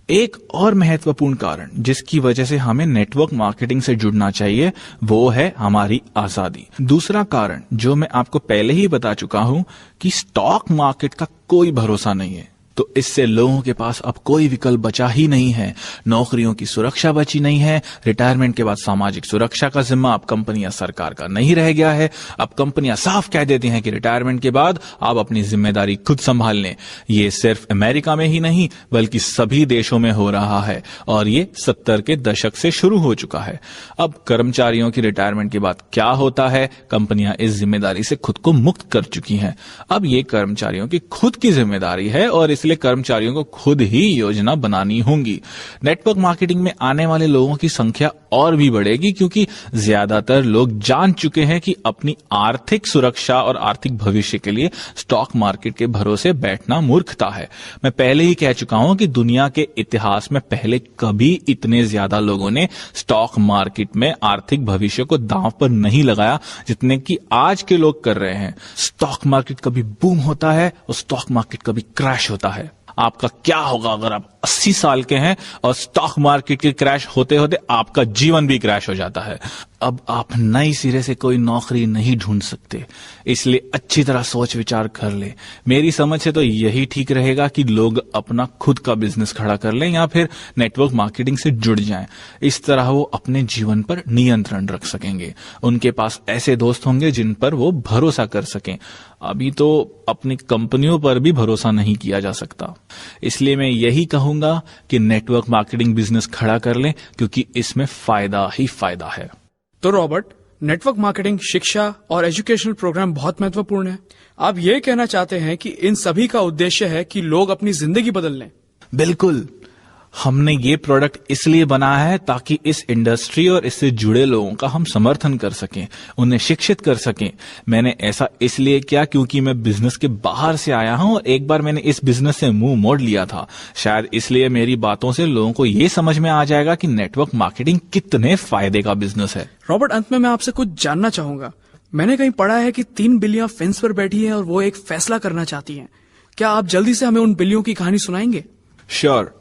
एक और महत्वपूर्ण कारण जिसकी वजह से हमें नेटवर्क मार्केटिंग से जुड़ना चाहिए वो है हमारी आजादी। दूसरा कारण जो मैं आपको पहले ही बता चुका हूं कि स्टॉक मार्केट का कोई भरोसा नहीं है, तो इससे लोगों के पास अब कोई विकल्प बचा ही नहीं है। नौकरियों की सुरक्षा बची नहीं है। रिटायरमेंट के बाद सामाजिक सुरक्षा का जिम्मा अब कंपनी या सरकार का नहीं रह गया है। अब कंपनियां साफ कह देती हैं कि रिटायरमेंट के बाद आप अपनी जिम्मेदारी खुद संभाल लें। ये सिर्फ अमेरिका में ही नहीं बल्कि सभी देशों में हो रहा है और ये 70 के दशक से शुरू हो चुका है। अब कर्मचारियों की रिटायरमेंट के बाद क्या होता है, कंपनियां इस जिम्मेदारी से खुद को मुक्त कर चुकी हैं। अब ये कर्मचारियों की खुद की जिम्मेदारी है और इसलिए कर्मचारियों को खुद ही योजना बनानी होगी। नेटवर्क मार्केटिंग में आने वाले लोगों की संख्या और भी बढ़ेगी, क्योंकि ज्यादातर लोग जान चुके हैं कि अपनी आर्थिक सुरक्षा और आर्थिक भविष्य के लिए स्टॉक मार्केट के भरोसे बैठना मूर्खता है। मैं पहले ही कह चुका हूं कि दुनिया के इतिहास में पहले कभी इतने ज्यादा लोगों ने स्टॉक मार्केट में आर्थिक भविष्य को दांव पर नहीं लगाया जितने कि आज के लोग कर रहे हैं। स्टॉक मार्केट कभी बूम होता है और स्टॉक मार्केट कभी क्रैश होता है। आपका क्या होगा अगर आप 80 साल के हैं और स्टॉक मार्केट के क्रैश होते होते आपका जीवन भी क्रैश हो जाता है। अब आप नई सिरे से कोई नौकरी नहीं ढूंढ सकते, इसलिए अच्छी तरह सोच विचार कर ले। मेरी समझ से तो यही ठीक रहेगा कि लोग अपना खुद का बिजनेस खड़ा कर लें या फिर नेटवर्क मार्केटिंग से जुड़ जाएं। इस तरह वो अपने जीवन पर नियंत्रण रख सकेंगे। उनके पास ऐसे दोस्त होंगे जिन पर वो भरोसा कर सकें। अभी तो अपनी कंपनियों पर भी भरोसा नहीं किया जा सकता। इसलिए मैं यही कहूंगा कि नेटवर्क मार्केटिंग बिजनेस खड़ा कर लें, क्योंकि इसमें फायदा ही फायदा है। तो रॉबर्ट, नेटवर्क मार्केटिंग, शिक्षा और एजुकेशनल प्रोग्राम बहुत महत्वपूर्ण है। आप ये कहना चाहते हैं कि इन सभी का उद्देश्य है कि लोग अपनी जिंदगी बदल लें? बिल्कुल। हमने ये प्रोडक्ट इसलिए बनाया है ताकि इस इंडस्ट्री और इससे जुड़े लोगों का हम समर्थन कर सकें, उन्हें शिक्षित कर सकें। मैंने ऐसा इसलिए किया क्योंकि मैं बिजनेस के बाहर से आया हूं और एक बार मैंने इस बिजनेस से मुंह मोड़ लिया था। शायद इसलिए मेरी बातों से लोगों को ये समझ में आ जाएगा कि नेटवर्क मार्केटिंग कितने फायदे का बिजनेस है। रॉबर्ट, अंत में मैं आपसे कुछ जानना चाहूंगा। मैंने कहीं पढ़ा है कि 3 बिल्लियां फेंस पर बैठी हैं और वो एक फैसला करना चाहती हैं। क्या आप जल्दी से हमें उन बिल्लियों की कहानी सुनाएंगे? श्योर।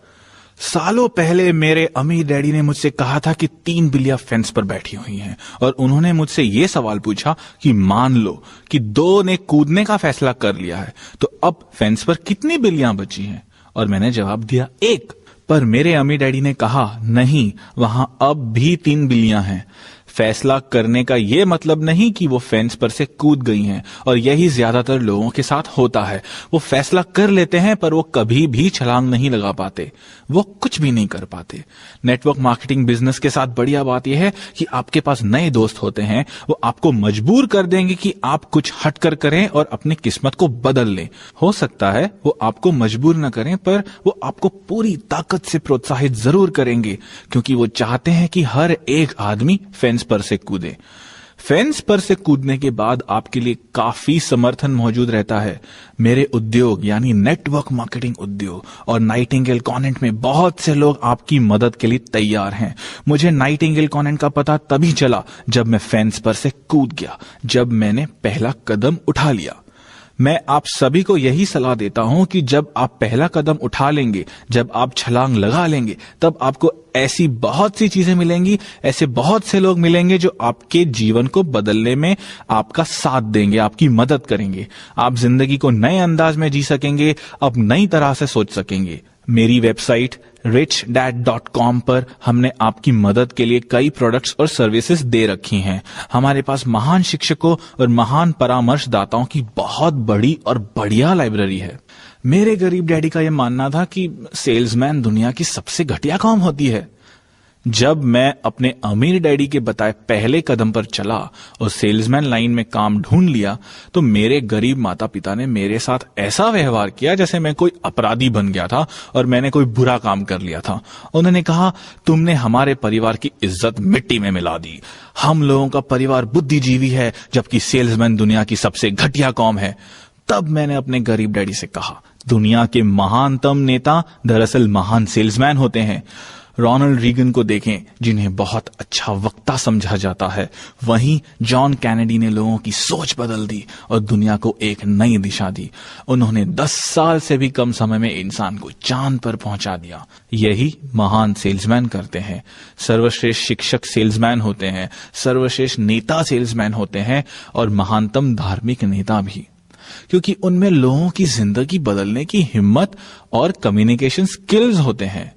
सालों पहले मेरे अमीर डैडी ने मुझसे कहा था कि 3 बिल्लियां फेंस पर बैठी हुई हैं और उन्होंने मुझसे यह सवाल पूछा कि मान लो कि 2 ने कूदने का फैसला कर लिया है, तो अब फेंस पर कितनी बिल्लियां बची हैं? और मैंने जवाब दिया 1। पर मेरे अमीर डैडी ने कहा नहीं, वहां अब भी 3 बिल्लियां हैं। फैसला करने का यह मतलब नहीं कि वो फेंस पर से कूद गई हैं, और यही ज्यादातर लोगों के साथ होता है। वो फैसला कर लेते हैं पर वो कभी भी छलांग नहीं लगा पाते, वो कुछ भी नहीं कर पाते। नेटवर्क मार्केटिंग बिजनेस के साथ बढ़िया बात यह है कि आपके पास नए दोस्त होते हैं, वो आपको मजबूर कर देंगे कि आप कुछ हटकर करें और अपनी किस्मत को बदल लें। हो सकता है वो आपको मजबूर न करें, पर वो आपको पूरी ताकत से प्रोत्साहित जरूर करेंगे, क्योंकि वो चाहते हैं कि हर एक आदमी फेंस पर से कूदे। फेंस पर से कूदने के बाद आपके लिए काफी समर्थन मौजूद रहता है। मेरे उद्योग यानी नेटवर्क मार्केटिंग उद्योग और नाइटिंगेल कॉन्वेंट में बहुत से लोग आपकी मदद के लिए तैयार हैं। मुझे नाइटिंगेल कॉन्वेंट का पता तभी चला जब मैं फेंस पर से कूद गया, जब मैंने पहला कदम उठा लिया। मैं आप सभी को यही सलाह देता हूं कि जब आप पहला कदम उठा लेंगे, जब आप छलांग लगा लेंगे, तब आपको ऐसी बहुत सी चीजें मिलेंगी, ऐसे बहुत से लोग मिलेंगे जो आपके जीवन को बदलने में आपका साथ देंगे, आपकी मदद करेंगे। आप जिंदगी को नए अंदाज में जी सकेंगे, अब नई तरह से सोच सकेंगे। मेरी वेबसाइट richdad.com पर हमने आपकी मदद के लिए कई प्रोडक्ट्स और सर्विसेज दे रखी हैं। हमारे पास महान शिक्षकों और महान परामर्शदाताओं की बहुत बड़ी और बढ़िया लाइब्रेरी है। मेरे गरीब डैडी का यह मानना था कि सेल्समैन दुनिया की सबसे घटिया काम होती है। जब मैं अपने अमीर डैडी के बताए पहले कदम पर चला और सेल्समैन लाइन में काम ढूंढ लिया तो मेरे गरीब माता पिता ने मेरे साथ ऐसा व्यवहार किया जैसे मैं कोई अपराधी बन गया था और मैंने कोई बुरा काम कर लिया था। उन्होंने कहा, तुमने हमारे परिवार की इज्जत मिट्टी में मिला दी। हम लोगों का परिवार बुद्धिजीवी है जबकि सेल्समैन दुनिया की सबसे घटिया कौम है। तब मैंने अपने गरीब डैडी से कहा, दुनिया के महानतम नेता दरअसल महान सेल्समैन होते हैं। रोनाल्ड रीगन को देखें जिन्हें बहुत अच्छा वक्ता समझा जाता है, वहीं जॉन कैनेडी ने लोगों की सोच बदल दी और दुनिया को एक नई दिशा दी। उन्होंने 10 साल से भी कम समय में इंसान को चांद पर पहुंचा दिया। यही महान सेल्समैन करते हैं। सर्वश्रेष्ठ शिक्षक सेल्समैन होते हैं, सर्वश्रेष्ठ नेता सेल्समैन होते हैं और महानतम धार्मिक नेता भी, क्योंकि उनमें लोगों की जिंदगी बदलने की हिम्मत और कम्युनिकेशन स्किल्स होते हैं।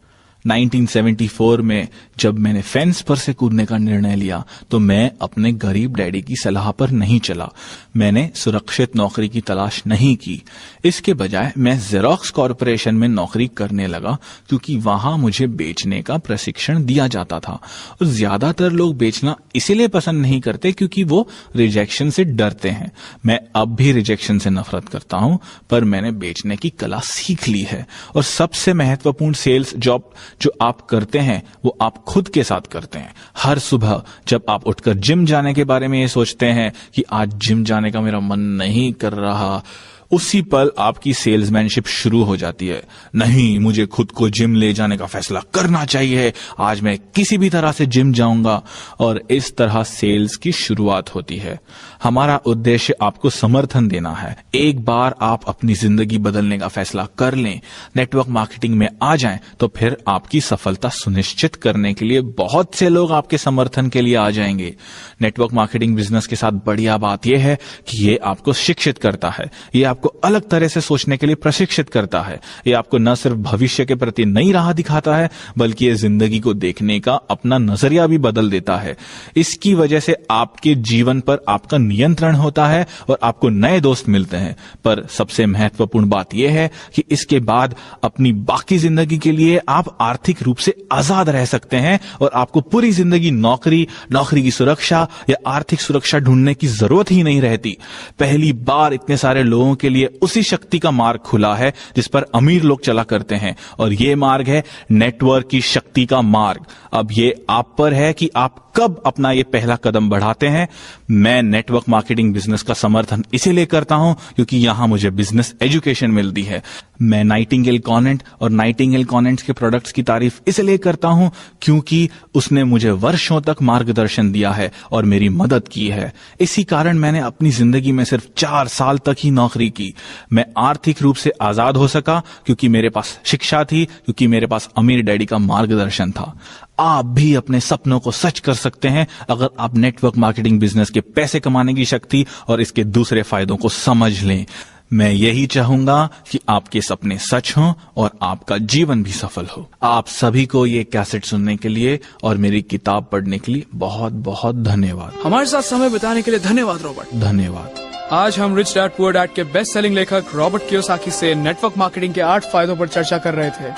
1974 में जब मैंने फेंस पर से कूदने का निर्णय लिया तो मैं अपने गरीब डैडी की सलाह पर नहीं चला। मैंने सुरक्षित नौकरी की तलाश नहीं की। इसके बजाय मैं जेरोक्स कॉरपोरेशन में नौकरी करने लगा क्योंकि वहां मुझे बेचने का प्रशिक्षण दिया जाता था। और ज्यादातर लोग बेचना इसीलिए पसंद नहीं करते क्योंकि वो रिजेक्शन से डरते हैं। मैं अब भी रिजेक्शन से नफरत करता हूं, पर मैंने बेचने की कला सीख ली है। और सबसे महत्वपूर्ण सेल्स जॉब जो आप करते हैं वो आप खुद के साथ करते हैं। हर सुबह जब आप उठकर जिम जाने के बारे में ये सोचते हैं कि आज जिम जाने का मेरा मन नहीं कर रहा, उसी पल आपकी सेल्समैनशिप शुरू हो जाती है। नहीं, मुझे खुद को जिम ले जाने का फैसला करना चाहिए, आज मैं किसी भी तरह से जिम जाऊंगा। और इस तरह सेल्स की शुरुआत होती है। हमारा उद्देश्य आपको समर्थन देना है। एक बार आप अपनी जिंदगी बदलने का फैसला कर लें, नेटवर्क मार्केटिंग में आ जाएं, तो फिर आपकी सफलता सुनिश्चित करने के लिए बहुत से लोग आपके समर्थन के लिए आ जाएंगे। नेटवर्क मार्केटिंग बिजनेस के साथ बढ़िया बात यह है कि ये आपको शिक्षित करता है, ये आपको अलग तरह से सोचने के लिए प्रशिक्षित करता है। ये आपको न सिर्फ भविष्य के प्रति नई राह दिखाता है बल्कि ये जिंदगी को देखने का अपना नजरिया भी बदल देता है। इसकी वजह से आपके जीवन पर आपका नियंत्रण होता है और आपको नए दोस्त मिलते हैं। पर सबसे महत्वपूर्ण बात यह है कि इसके बाद अपनी बाकी जिंदगी के लिए आप आर्थिक रूप से आजाद रह सकते हैं और आपको पूरी जिंदगी नौकरी की सुरक्षा या आर्थिक सुरक्षा ढूंढने की जरूरत ही नहीं रहती। पहली बार इतने सारे लोगों के लिए उसी शक्ति का मार्ग खुला है जिस पर अमीर लोग चला करते हैं, और यह मार्ग है नेटवर्क की शक्ति का मार्ग। अब ये आप पर है कि आप कब अपना ये पहला कदम बढ़ाते हैं। मैं नेटवर्क मार्केटिंग बिजनेस का समर्थन इसीलिए करता हूं क्योंकि यहां मुझे बिजनेस एजुकेशन मिलती है। मैं नाइटिंगेल कॉन्वेंट और नाइटिंगेल कॉन्वेंट के प्रोडक्ट्स की तारीफ इसलिए करता हूं क्योंकि उसने मुझे वर्षों तक मार्गदर्शन दिया है और मेरी मदद की है। इसी कारण मैंने अपनी जिंदगी में सिर्फ 4 साल तक ही नौकरी की। मैं आर्थिक रूप से आजाद हो सका क्योंकि मेरे पास शिक्षा थी, क्योंकि मेरे पास अमीर डैडी का मार्गदर्शन था। आप भी अपने सपनों को सच कर सकते हैं अगर आप नेटवर्क मार्केटिंग बिजनेस के पैसे कमाने की शक्ति और इसके दूसरे फायदों को समझ लें। मैं यही चाहूंगा कि आपके सपने सच हों और आपका जीवन भी सफल हो। आप सभी को ये कैसेट सुनने के लिए और मेरी किताब पढ़ने के लिए बहुत बहुत धन्यवाद। हमारे साथ समय बिताने के लिए धन्यवाद रॉबर्ट। धन्यवाद। आज हम रिच डैड पुअर डैड के बेस्ट सेलिंग लेखक रॉबर्ट कियोसाकी से नेटवर्क मार्केटिंग के 8 फायदों पर चर्चा कर रहे थे।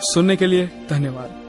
सुनने के लिए धन्यवाद।